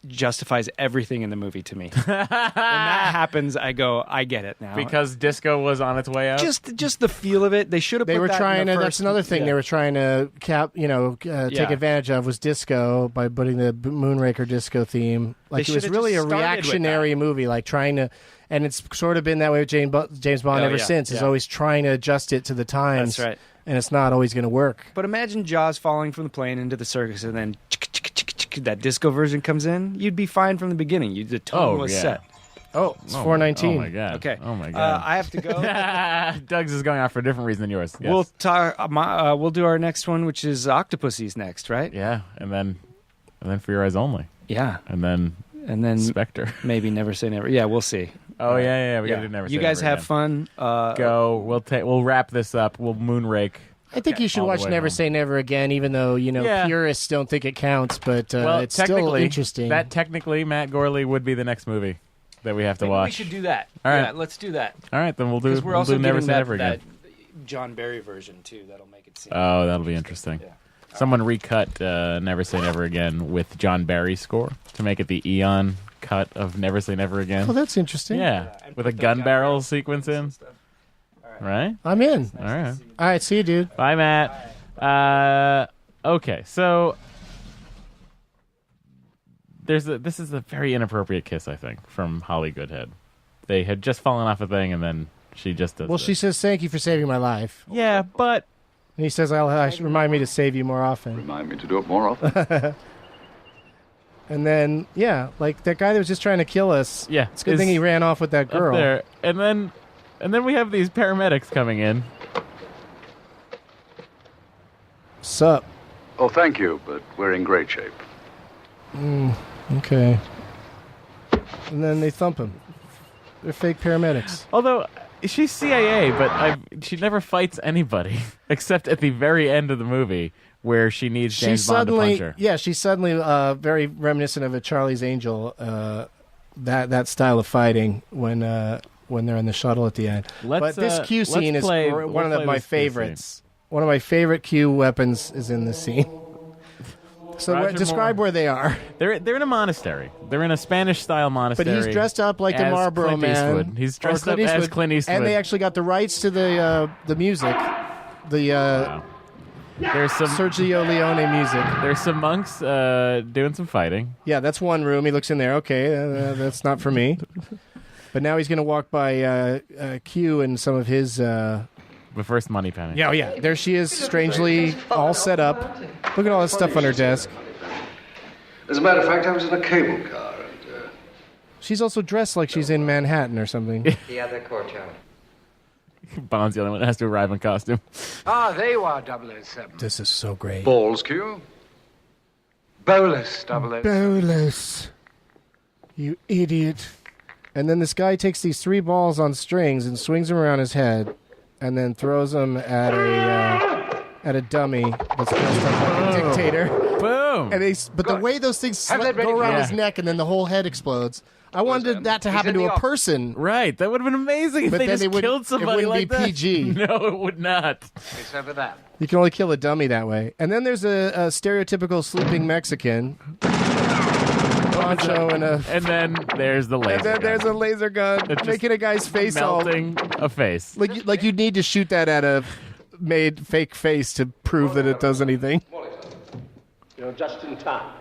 justifies everything in the movie to me. When that happens, I go, I get it now. Because disco was on its way out. just the feel of it. They should have. They put were that trying in to. the That's first, another thing yeah. they were trying to take Yeah. advantage of was disco by putting the Moonraker disco theme. Like They it was should've really a just started with reactionary movie, like trying to, and it's sort of been that way with James Bond Oh, ever yeah, since. Is yeah. always trying to adjust it to the times. That's right. And it's not always going to work. But imagine Jaws falling from the plane into the circus, and then that disco version comes in. You'd be fine from the beginning. The tone was yeah. set. Oh, it's Oh, 419. Oh my god. Okay. Oh my god. I have to go. Doug's is going out for a different reason than yours. Yes. We'll talk. We'll do our next one, which is Octopussies next, right? yeah, and then For Your Eyes Only, Yeah, and then Spectre. maybe Never Say Never. Yeah, we'll see. Oh yeah. We gotta do Never Say You guys Never have again. fun. Go. We'll wrap this up. We'll moonrake. I think you should All the watch way Never home. Say Never Again, even though Yeah. purists don't think it counts. But Well, it's still technically, interesting. That technically, Matt Gorley would be the next movie that we have to Maybe watch. we should do that. All right. Yeah, let's do that. All right, then we'll do. Because we're We'll also do Never getting Say Never that again. John Barry version too. That'll make it seem. Oh, that'll be interesting. Yeah. Someone recut Never Say Never Again with John Barry's score to make it the Eon cut of Never Say Never Again. Oh, that's interesting. Yeah, and with a put the gun gun barrel barrel sequence in. Right? I'm in. All right. All right, see you, dude. Bye, Matt. Okay, so this is a very inappropriate kiss, I think, from Holly Goodhead. They had just fallen off a thing, and then she just does. Well, this. she says, thank you for saving my life. Yeah, but And he says, remind me to save you more often. Remind me to do it more often. And then, yeah, like that guy that was just trying to kill us. Yeah, It's a good is thing he ran off with that up girl. there, and then we have these paramedics coming in. Sup? Oh, thank you, but we're in great shape. Okay. And then they thump him. They're fake paramedics. Although she's CIA, but she never fights anybody except at the very end of the movie where she needs James Bond to punch her. Yeah, she's suddenly very reminiscent of a Charlie's Angel that style of fighting when they're in the shuttle at the end. But this Q scene is one of my favorites. One of my favorite Q weapons is in this scene. So describe where they are. They're in a monastery. They're in a Spanish-style monastery. But he's dressed up like the Marlboro Clint Man. Eastwood. He's dressed up as Clint Eastwood. And they actually got the rights to the music. Wow. There's some Sergio Leone music. There's some monks doing some fighting. Yeah, that's one room. He looks in there. Okay, that's not for me. But now he's going to walk by Q and some of his... The first money penny. Yeah, yeah. There she is, strangely all set up. Look at all this stuff on her desk. As a matter of fact, I was in a cable car. And, she's also dressed like she's in Manhattan or something. The other courtyard. Bond's the only one that has to arrive in costume. Ah, there you are, 007. This is so great. Balls, Q? Bolus, 007. Bolus. You idiot. And then this guy takes these 3 balls on strings and swings them around his head. And then throws them at a dummy that's dressed up like a dictator. Boom! And but the way those things go around his neck and then the whole head explodes. I wanted that to happen to a person. Right, that would have been amazing if they just killed somebody it like wouldn't that. be PG. No, it would not. Except for that. You can only kill a dummy that way. And then there's a stereotypical sleeping Mexican. Poncho and then there's the laser And then gun. there's a laser gun making a guy's face melting a face. Like you'd need to shoot that at a made fake face to prove that it does anything. You're just in time.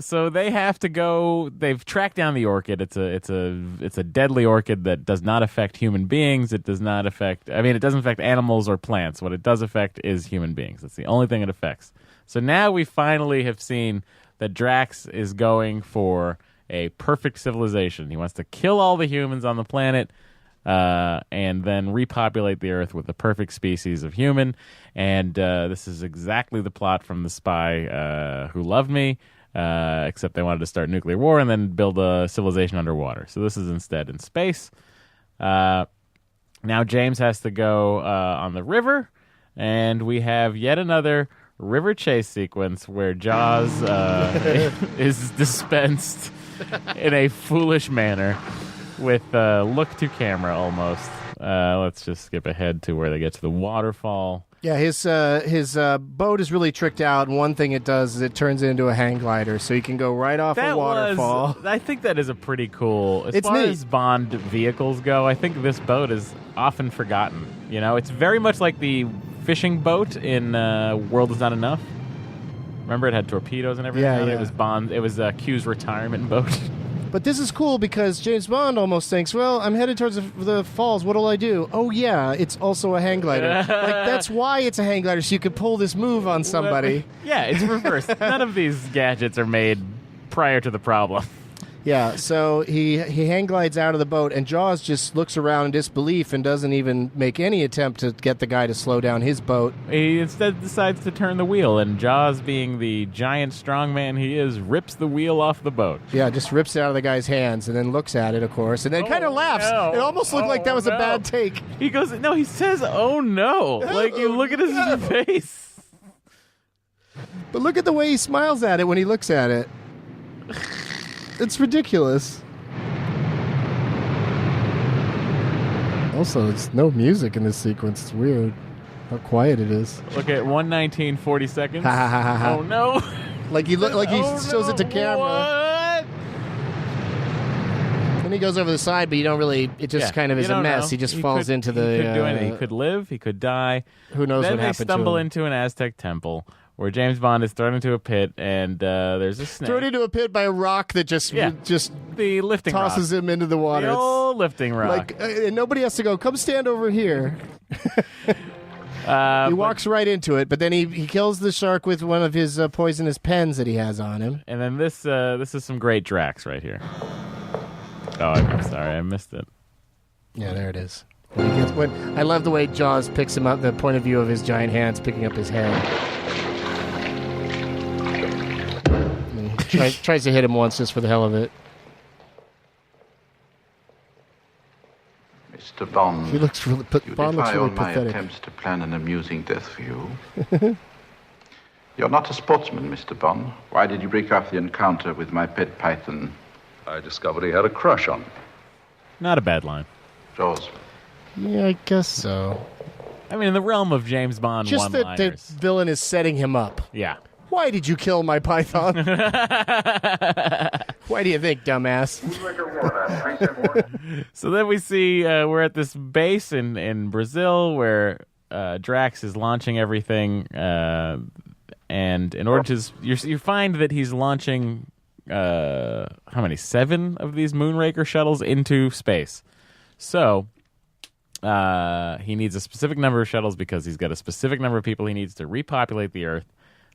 So they have to go. They've tracked down the orchid. It's a deadly orchid that does not affect human beings. It does not affect. I mean, it doesn't affect animals or plants. What it does affect is human beings. That's the only thing it affects. So now we finally have seen that Drax is going for a perfect civilization. He wants to kill all the humans on the planet and then repopulate the Earth with the perfect species of human. And this is exactly the plot from The Spy Who Loved Me, except they wanted to start nuclear war and then build a civilization underwater. So this is instead in space. Now James has to go on the river, and we have yet another river chase sequence where Jaws is dispensed in a foolish manner with look to camera almost. Let's just skip ahead to where they get to the waterfall. Yeah, his boat is really tricked out, and one thing it does is it turns it into a hang glider, so he can go right off a waterfall. I think that is a pretty cool... As It's far neat. as Bond vehicles go, I think this boat is often forgotten. You know, it's very much like the fishing boat in World Is Not Enough. Remember, it had torpedoes and everything on it? Yeah. It was Bond. It was Q's retirement boat. But this is cool because James Bond almost thinks, well, I'm headed towards the falls. What'll I do? Oh, yeah, it's also a hang glider. Like, that's why it's a hang glider, so you could pull this move on somebody. Yeah, it's reversed. None of these gadgets are made prior to the problem. Yeah, so he hang glides out of the boat, and Jaws just looks around in disbelief and doesn't even make any attempt to get the guy to slow down his boat. He instead decides to turn the wheel, and Jaws, being the giant strong man he is, rips the wheel off the boat. Yeah, just rips it out of the guy's hands and then looks at it, of course, and then kind of laughs. no. It almost looked like that was a no. bad take. He goes, no, he says, oh no. Like, you look at his face. But look at the way he smiles at it when he looks at it. It's ridiculous. Also, it's no music in this sequence. It's weird how quiet it is. Look at 1:19, 40 seconds. Ha, ha, ha, ha, ha. Oh no. Like he shows it to camera. What? Then he goes over the side, but you don't really. It just kind of is a mess. He just falls into the. He could do anything. He could live. He could die. Who knows then what happened to him? They stumble into an Aztec temple where James Bond is thrown into a pit, and there's a snake. Thrown into a pit by a rock that just the lifting tosses rock. him into the water. The old lifting rock. Like, and nobody has to go. Come stand over here. He walks right into it, but then he kills the shark with one of his poisonous pens that he has on him. And then this is some great Drax right here. Oh, I'm sorry, I missed it. Yeah, there it is. I love the way Jaws picks him up, the point of view of his giant hands picking up his head. And he tries to hit him once just for the hell of it. Mr. Bond, He looks really. you Bond looks defy really all my pathetic. attempts to plan an amusing death for you. You're not a sportsman, Mr. Bond. Why did you break off the encounter with my pet python I discovered he had a crush on me. Not a bad line. Jaws. Yeah, I guess so. I mean, in the realm of James Bond Just that the one-liners. villain is setting him up. Yeah. Why did you kill my python? Why do you think, dumbass? So then we see we're at this base in Brazil where Drax is launching everything, and in order to you find that he's launching how many 7 of these Moonraker shuttles into space. So he needs a specific number of shuttles because he's got a specific number of people he needs to repopulate the Earth.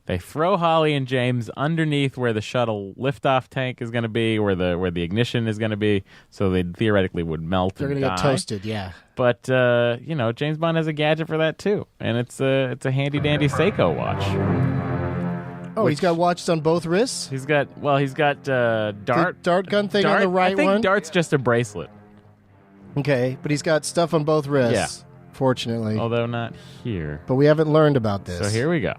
They throw Holly and James underneath where the shuttle liftoff tank is going to be, where the ignition is going to be, so they theoretically would melt. They're going to to get toasted, yeah. But James Bond has a gadget for that too, and it's a handy dandy Seiko watch. Oh, he's got watches on both wrists. He's got dart the dart gun thing on the right I think one. dart's just a bracelet. Okay, but he's got stuff on both wrists. Yeah. Fortunately, although not here. But we haven't learned about this. So here we go.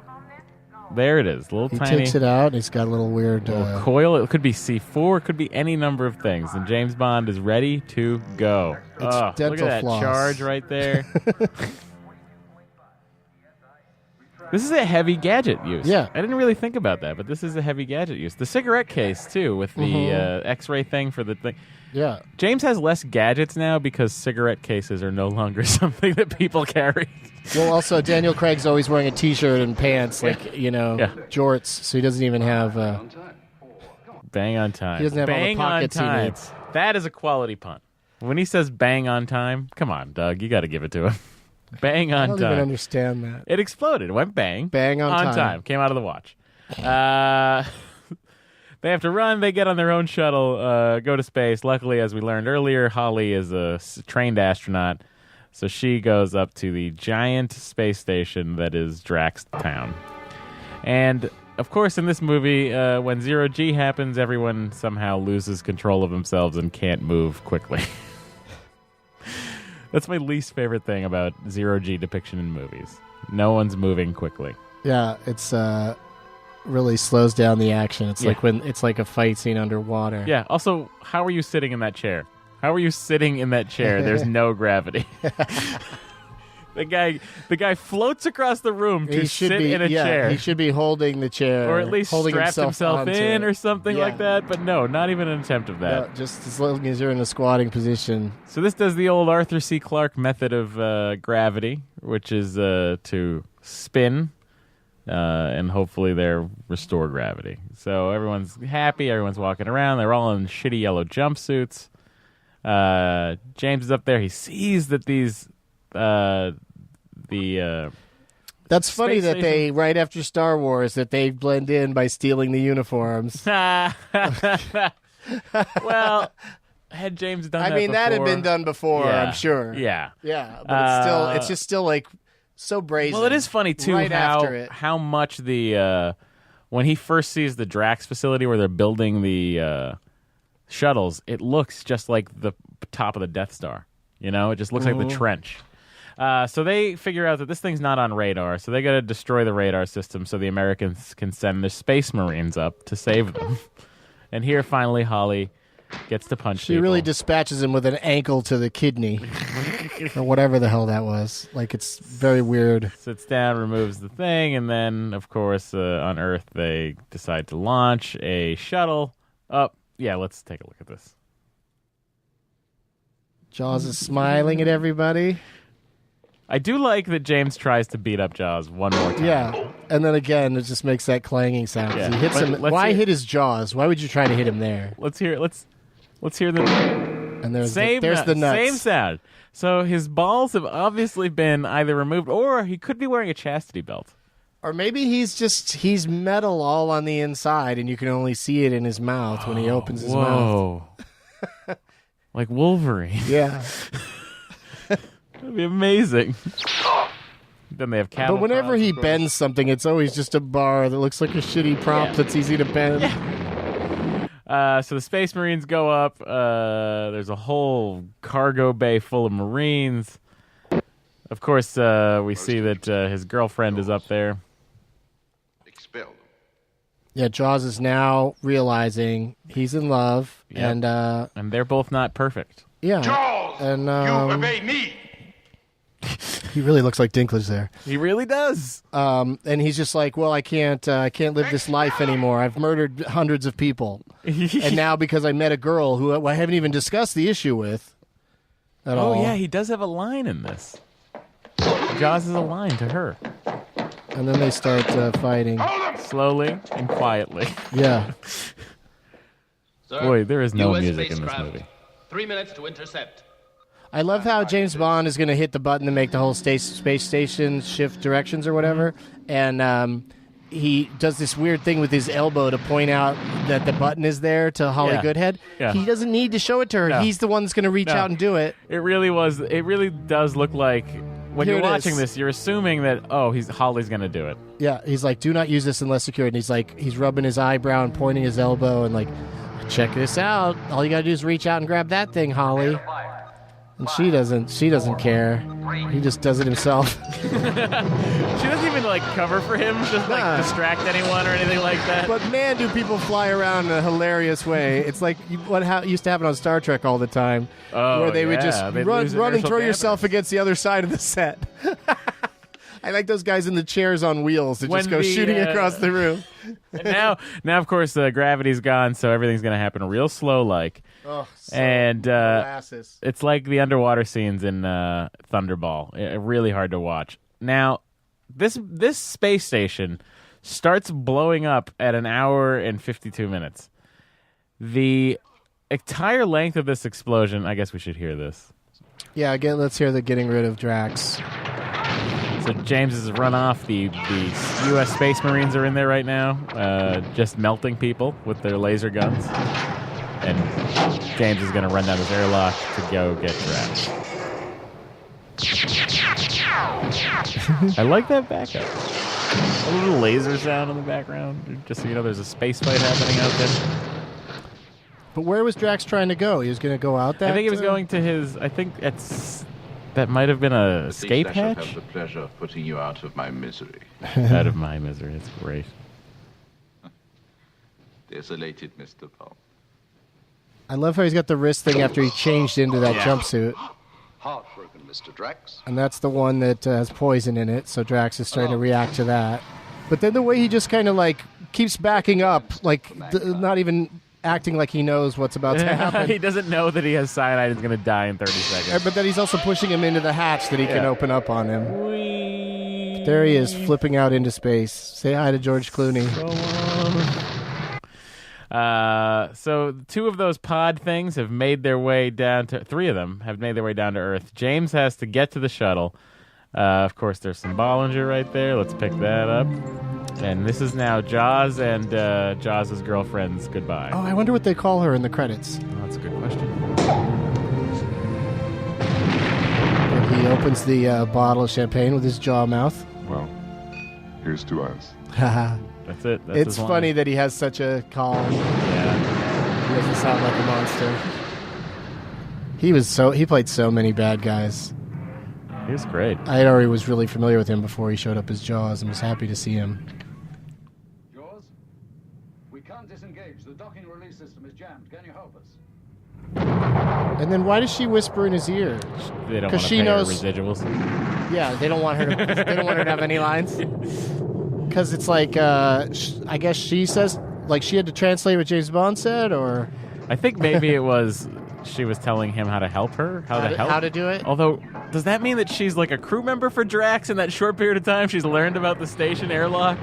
There it is, little he tiny. takes it out. And he's got a little weird little coil. It could be C4. It could be any number of things. And James Bond is ready to go. It's dental look at that floss. charge right there. This is a heavy gadget use. Yeah. I didn't really think about that, but this is a heavy gadget use. The cigarette case, too, with the X-ray thing for the thing. Yeah. James has less gadgets now because cigarette cases are no longer something that people carry. Well, also, Daniel Craig's always wearing a T-shirt and pants, jorts, so he doesn't even have... Bang on time. He doesn't have all the bang pockets on he time. needs. That is a quality pun. When he says bang on time, come on, Doug, you got to give it to him. Bang on I don't time. even understand that. It exploded. It went bang. Bang on time. Came out of the watch. They have to run. They get on their own shuttle, go to space. Luckily, as we learned earlier, Holly is a trained astronaut, so she goes up to the giant space station that is Drax Town. And, of course, in this movie, when Zero G happens, everyone somehow loses control of themselves and can't move quickly. That's my least favorite thing about Zero G depiction in movies. No one's moving quickly. Yeah, it's really slows down the action. It's like when it's like a fight scene underwater. Yeah. Also, how are you sitting in that chair? How are you sitting in that chair? There's no gravity. The guy floats across the room to sit in a chair. He should be holding the chair, or at least holding straps himself in it. or something like that. But no, not even an attempt of that. No, just as long as you're in a squatting position. So this does the old Arthur C. Clarke method of gravity, which is to spin. And hopefully they'll restore gravity. So everyone's happy. Everyone's walking around. They're all in shitty yellow jumpsuits. James is up there. He sees that these That's funny that they, right after Star Wars, that they blend in by stealing the uniforms. Well, had James done that I mean, that had before? been done before, Yeah. I'm sure. Yeah. Yeah, but it's just still like so brazen. Well, it is funny too right after it. how much the when he first sees the Drax facility where they're building the shuttles, it looks just like the top of the Death Star. You know, it just looks like the trench. So they figure out that this thing's not on radar, so they got to destroy the radar system so the Americans can send their space marines up to save them. And here, finally, Holly gets to punch She people. really dispatches him with an ankle to the kidney. Or whatever the hell that was. Like, it's very weird. Sits down, removes the thing, and then, of course, on Earth, they decide to launch a shuttle up. Yeah, let's take a look at this. Jaws is smiling at everybody. I do like that James tries to beat up Jaws one more time. Yeah, and then again, it just makes that clanging sound. Yeah. He hits him. Why hit his jaws? Why would you try to hit him there? Let's hear the... And there's the nuts. Same sound. So his balls have obviously been either removed or he could be wearing a chastity belt. Or maybe he's metal all on the inside and you can only see it in his mouth when he opens his mouth. Like Wolverine. Yeah. That'd be amazing. Then they have cattle. But whenever props, he of course. bends something, it's always just a bar that looks like a shitty prop that's easy to bend. So the Space Marines go up. There's a whole cargo bay full of Marines. Of course, we see that his girlfriend is up there. Expelled. Yeah, Jaws is now realizing he's in love, Yep. And they're both not perfect. yeah, Jaws, and you obey me. he really looks like Dinklage there. He really does. And he's just like, well, I can't live this life anymore. I've murdered hundreds of people, and now because I met a girl who I haven't even discussed the issue with at all. Oh yeah, he does have a line in this. Jaws has a line to her. And then they start fighting slowly and quietly. Yeah. Sir, Boy, there is no US music in this spacecraft. movie. 3 minutes to intercept. I love how James Bond is going to hit the button to make the whole space station shift directions or whatever, and he does this weird thing with his elbow to point out that the button is there to Holly Yeah. Goodhead. Yeah. He doesn't need to show it to her. No. He's the one that's going to reach No. out and do it. It really does look like when Here you're it watching is. this, you're assuming that Holly's gonna do it. Yeah, he's like, do not use this unless secured. And he's rubbing his eyebrow and pointing his elbow and like, check this out. All you got to do is reach out and grab that thing, Holly. And she doesn't care. He just does it himself. She doesn't even like cover for him, just like distract anyone or anything like that. But man, do people fly around in a hilarious way. It's like what used to happen on Star Trek all the time, where they would just They'd run lose and inertial throw damage. yourself against the other side of the set. I like those guys in the chairs on wheels that just go shooting across the room. And now, of course, gravity's gone, so everything's going to happen real slow, like. Oh, so and molasses. it's like the underwater scenes in Thunderball. Really hard to watch. Now, this space station starts blowing up at 1 hour and 52 minutes. The entire length of this explosion, I guess we should hear this. Yeah, again, let's hear the getting rid of Drax. So James has run off. The U.S. Space Marines are in there right now, just melting people with their laser guns. And James is going to run down this airlock to go get Drax. I like that backup. A little laser sound in the background, just so you know there's a space fight happening out there. But where was Drax trying to go? He was going to go out that? I think he was going to his. That might have been a escape I shall hatch. have the pleasure of putting you out of my misery. Out of my misery. It's great. Desolated, Mr. Bond. I love how he's got the wrist thing after he changed into that jumpsuit. Heartbroken, Mr. Drax. And that's the one that has poison in it, so Drax is starting to react to that. But then the way he just kind of like keeps backing up, like not even acting like he knows what's about to happen. He doesn't know that he has cyanide and is going to die in 30 seconds. But then he's also pushing him into the hatch that he can open up on him. There he is, flipping out into space. Say hi to George Clooney. So 2 of those pod things have made their way down to... 3 of them have made their way down to Earth. James has to get to the shuttle. Of course, there's some Bollinger right there. Let's pick that up. And this is now Jaws and Jaws' girlfriend's goodbye. Oh, I wonder what they call her in the credits. Oh, that's a good question. And he opens the bottle of champagne with his jaw mouth. Well, here's to us. That's it. That's It's his funny line. that he has such a calm. Yeah. He doesn't sound like a monster. He played so many bad guys. He was great. I already was really familiar with him before he showed up as Jaws and was happy to see him. Jaws, we can't disengage. The docking release system is jammed. Can you help us? And then why does she whisper in his ear? They don't want to she pay knows her residuals. Yeah, they don't want her to. They don't want her to have any lines. Because it's like, I guess she says, like she had to translate what James Bond said, or I think maybe it was she was telling him how to help her, how to do it. Although, does that mean that she's like a crew member for Drax in that short period of time she's learned about the station airlock?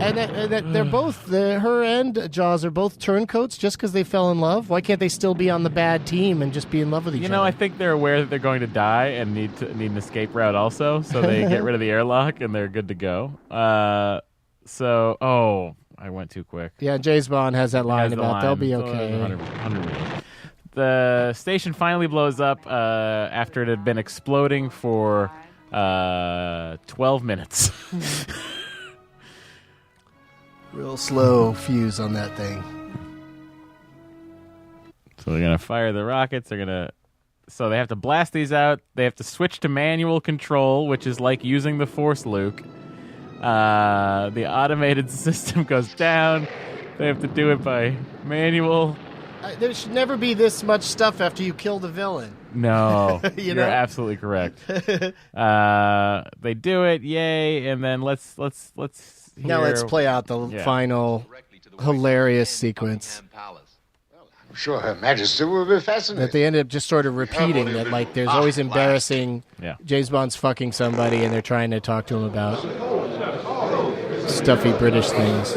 And that they're both, her and Jaws are both turncoats just because they fell in love. Why can't they still be on the bad team and just be in love with each other? You know, I think they're aware that they're going to die and need an escape route also, so they get rid of the airlock and they're good to go. I went too quick. Yeah, James Bond has that line about they'll be okay. 100 meters. The station finally blows up after it had been exploding for 12 minutes. Real slow fuse on that thing. So they're going to fire the rockets. So they have to blast these out. They have to switch to manual control, which is like using the Force, Luke. The automated system goes down. They have to do it by manual. There should never be this much stuff after you kill the villain. No, You you're know? absolutely correct. They do it, yay! And then let's Now let's play out the final hilarious sequence. I'm sure Her Majesty will be fascinated. That they end up just sort of repeating that, like, there's always embarrassing James Bond's fucking somebody and they're trying to talk to him about stuffy British things.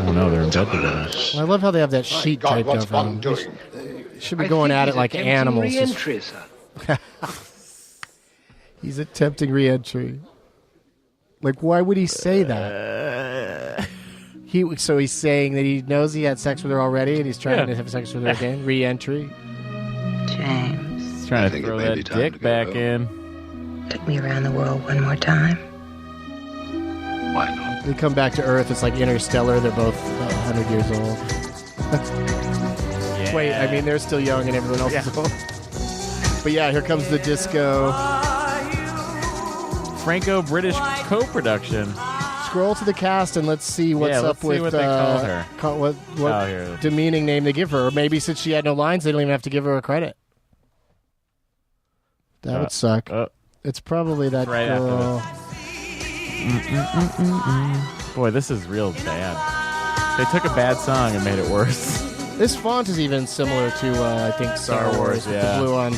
Oh no, they're in bed together. Well, I love how they have that sheet draped over them. They should be going at it like animals. Re-entry, sir. He's attempting re-entry. Like, why would he say that? So he's saying that he knows he had sex with her already, and he's trying to have sex with her again. Re-entry. James. He's trying to throw that dick back in. Take me around the world one more time. Why not? They come back to Earth. It's like Interstellar. They're both 100 years old. Wait, I mean, they're still young, and everyone else is old. But yeah, here comes the disco. Franco-British co-production. Scroll to the cast and let's see what's let's up see with what they call her. What Here. demeaning name they give her. Or maybe since she had no lines, they don't even have to give her a credit. That would suck. It's probably that right girl. Boy, this is real bad. They took a bad song and made it worse. This font is even similar to, I think, Star Wars with the blue on.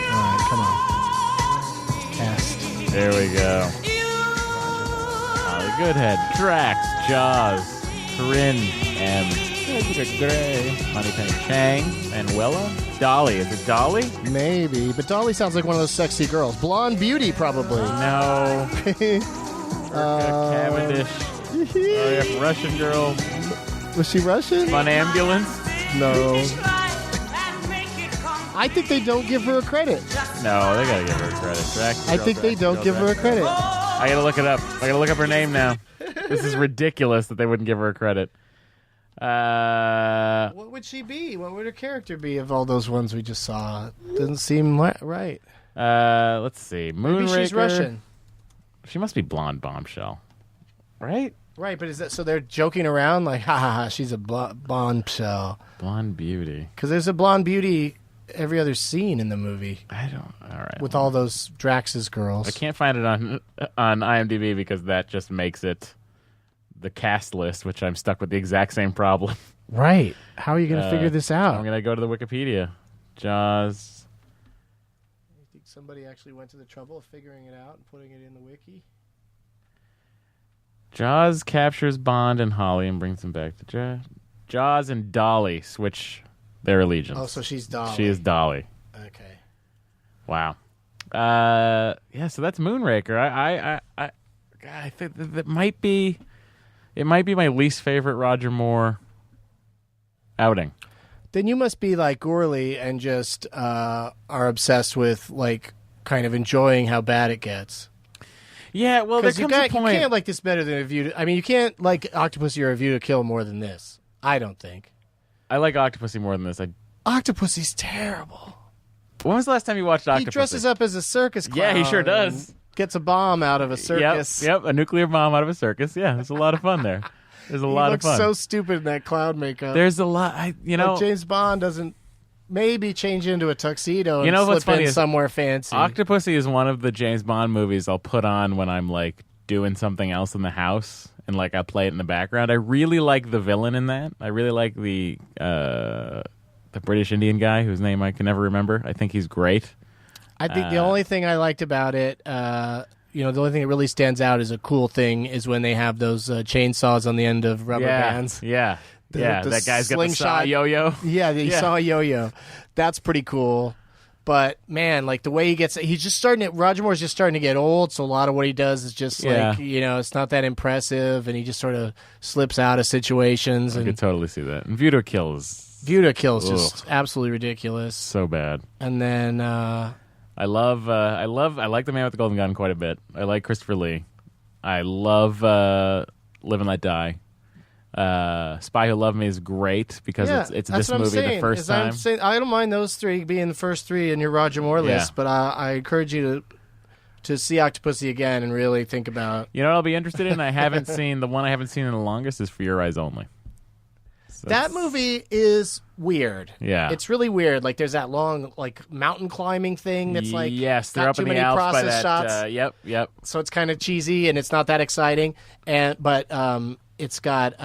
Alright, come on. Cast. There we go. Holly Goodhead, Drax, Jaws, Corinne, M. Gray, Moneypenny Chang, Manuela, Dolly. Is it Dolly? Maybe, but Dolly sounds like one of those sexy girls. Blonde Beauty, probably. No. Cavendish. Russian girl. Was she Russian? Fun Ambulance? No. I think they don't give her a credit. No, they gotta give her a credit. Drax, I think they don't give her a credit. I gotta look it up. I gotta look up her name now. This is ridiculous that they wouldn't give her a credit. What would she be? What would her character be of all those ones we just saw? Doesn't seem right. Let's see. Moonraker. Maybe she's Russian. She must be blonde bombshell, right? Right, but is that so? They're joking around like, ha ha ha, she's a blonde shell. Blonde beauty. Because there's a blonde beauty every other scene in the movie. I don't. All right. With all those Drax's girls. I can't find it on IMDb because that just makes it the cast list, which I'm stuck with the exact same problem. Right. How are you going to figure this out? I'm going to go to the Wikipedia. Jaws. You think somebody actually went to the trouble of figuring it out and putting it in the wiki? Jaws captures Bond and Holly and brings them back to Jaws and Dolly switch their allegiance. Oh, so she's Dolly. She is Dolly. Okay. Wow. Yeah, so that's Moonraker. I think that might be my least favorite Roger Moore outing. Then you must be like Gorley and just are obsessed with like kind of enjoying how bad it gets. Yeah, well, there comes a point. You can't like this better than A View to... I mean, you can't like Octopussy or A View to Kill more than this. I don't think. I like Octopussy more than this. Octopussy's terrible. When was the last time you watched Octopussy? He dresses up as a circus clown. Yeah, he sure does. Gets a bomb out of a circus. Yep, a nuclear bomb out of a circus. Yeah, there's a lot of fun there. There's a lot of fun. He looks so stupid in that clown makeup. There's a lot, like James Bond doesn't maybe change into a tuxedo and what's slip funny in is somewhere fancy. Octopussy is one of the James Bond movies I'll put on when I'm like doing something else in the house and like I play it in the background. I really like the villain in that. I really like the British Indian guy whose name I can never remember. I think he's great. I think the only thing I liked about it, the only thing that really stands out as a cool thing is when they have those chainsaws on the end of rubber bands. Yeah. The that guy's got the saw slingshot yo-yo. Yeah, he saw a yo-yo. That's pretty cool. But man, like the way Roger Moore's just starting to get old, so a lot of what he does is just like, it's not that impressive, and he just sort of slips out of situations. I could totally see that. And View to Kill is just absolutely ridiculous. So bad. And then I like The Man with the Golden Gun quite a bit. I like Christopher Lee. I love Live and Let Die. Spy Who Loved Me is great because it's that's this what I'm movie saying, the first is I'm time. saying, I don't mind those three being the first three in your Roger Moore list, but I encourage you to see Octopussy again and really think about. You know what I'll be interested in? I haven't seen the one I haven't seen in the longest is For Your Eyes Only. So that movie is weird. Yeah. It's really weird. Like there's that long like mountain climbing thing that's like yes, they're not up too in many the Alps by process that. shots. Yep. So it's kind of cheesy and it's not that exciting. But it's got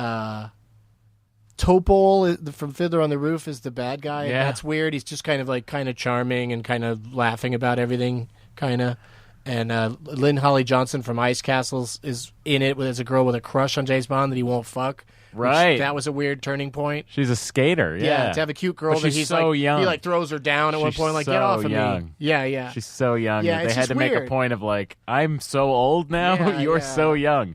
Topol from Fiddler on the Roof is the bad guy. Yeah. That's weird. He's just kind of charming and kind of laughing about everything, kind of. And Lynn Holly Johnson from Ice Castles is in it as a girl with a crush on James Bond that he won't fuck. Right. That was a weird turning point. She's a skater. Yeah. To have a cute girl But that she's he's so like, young. he like throws her down at one She's point, like so get off of young. me. Yeah. She's so young. Yeah, that it's they had just to make a weird. point of like, I'm so old now. Yeah, You're yeah. so young.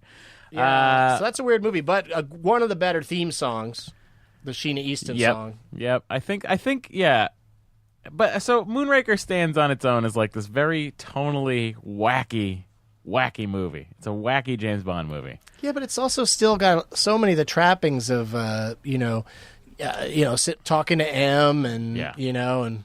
Yeah. So that's a weird movie, but one of the better theme songs, the Sheena Easton song. Yep. I think. Yeah. But so Moonraker stands on its own as like this very tonally wacky movie. It's a wacky James Bond movie. Yeah, but it's also still got so many of the trappings of talking to M and and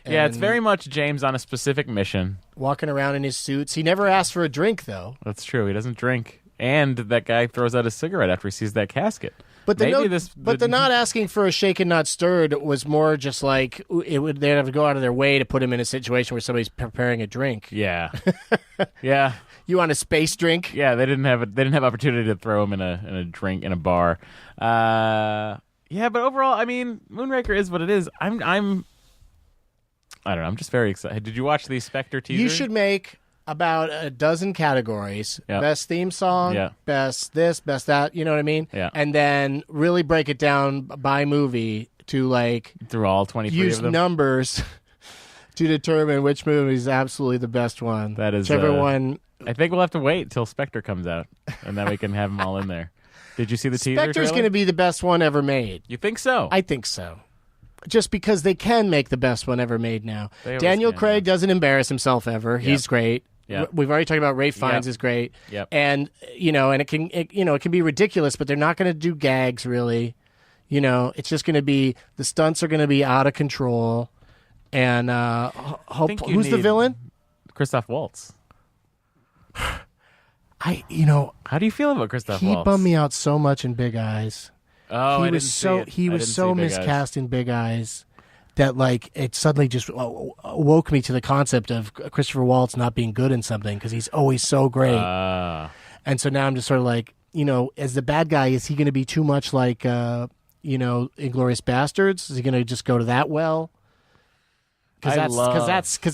it's very much James on a specific mission, walking around in his suits. He never asks for a drink though. That's true. He doesn't drink, and that guy throws out a cigarette after he sees that casket. But the not asking for a shaken, not stirred was more just like they'd have to go out of their way to put him in a situation where somebody's preparing a drink. Yeah, yeah. You want a space drink? Yeah, they didn't have opportunity to throw him in a drink in a bar. Yeah, but overall, I mean, Moonraker is what it is. I don't know. I'm just very excited. Did you watch the Spectre teaser? You should make about a dozen categories. Yep. Best theme song, best this, best that, you know what I mean? Yeah. And then really break it down by movie to like through all 23 use of them. Numbers to determine which movie is absolutely the best one. That is whichever one. I think we'll have to wait till Spectre comes out and then we can have them all in there. Did you see the teaser? Spectre's going to be the best one ever made. You think so? I think so. Just because they can make the best one ever made now. They always Daniel can, Craig doesn't embarrass himself ever. Yep. He's great. Yep. We've already talked about Ralph Fiennes Yep. is great. Yep. And and it can be ridiculous, but they're not going to do gags really. It's just going to be the stunts are going to be out of control. And who's the villain? Christoph Waltz. How do you feel about Christoph He Waltz? bummed me out so much in Big Eyes. Oh, he was so miscast in Big Eyes that like it suddenly just woke me to the concept of Christopher Waltz not being good in something because he's always so great. And so now I'm just sort of like, as the bad guy, is he going to be too much like Inglourious Bastards? Is he going to just go to that well? Because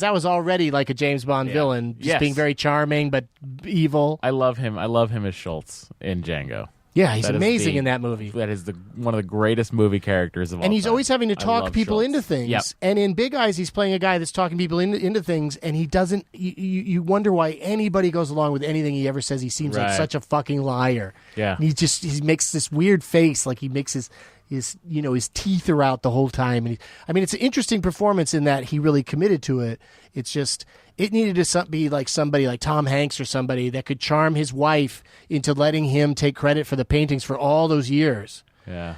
that was already like a James Bond villain, just being very charming but evil. I love him. I love him as Schultz in Django. Yeah, he's amazing in that movie. That is one of the greatest movie characters of all time. And he's always having to talk people Schultz. into things. Yep. And in Big Eyes, he's playing a guy that's talking people into things, and he doesn't. You wonder why anybody goes along with anything he ever says. He seems like Right. such a fucking liar. Yeah. And he makes this weird face, like he makes his teeth are out the whole time. And it's an interesting performance in that he really committed to it. It's just it needed to be like somebody like Tom Hanks or somebody that could charm his wife into letting him take credit for the paintings for all those years. Yeah.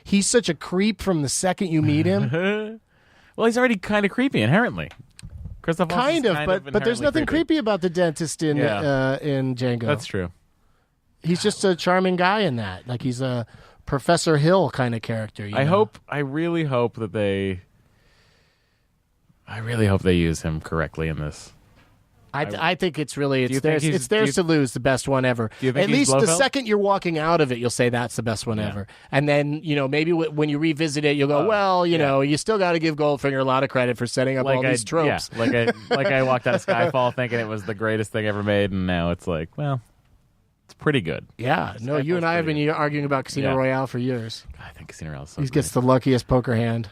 He's such a creep from the second you meet him. Well, he's already kind of creepy inherently. Christoph Waltz Kind is of, but there's inherently nothing creepy about the dentist in Django. That's true. He's just a charming guy in that. Like he's a Professor Hill kind of character. I really hope they use him correctly in this. I think it's really Do you theirs. think It's theirs to lose. The best one ever. Do you think At he's least the Blofeld? second you're walking out of it, you'll say that's the best one ever. And then maybe when you revisit it, you'll go, you still got to give Goldfinger a lot of credit for setting up all these tropes. Yeah, like I walked out of Skyfall thinking it was the greatest thing ever made, and now it's like, well, it's pretty good. Yeah, no, you and I have been arguing about Casino Royale for years. I think Casino Royale is so He great. gets the luckiest poker hand.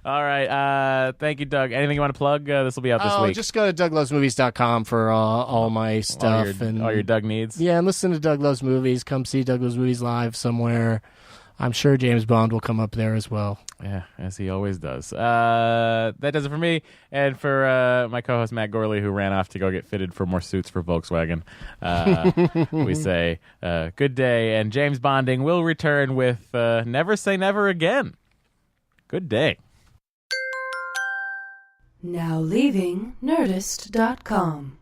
All right. Thank you, Doug. Anything you want to plug? This will be out this week. Just go to douglovesmovies.com for all my stuff. All your Doug needs. Yeah, and listen to Doug Loves Movies. Come see Doug Loves Movies live somewhere. I'm sure James Bond will come up there as well. Yeah, as he always does. That does it for me. And for my co-host, Matt Gorley, who ran off to go get fitted for more suits for Volkswagen, we say good day. And James Bonding will return with Never Say Never Again. Good day. Now leaving Nerdist.com.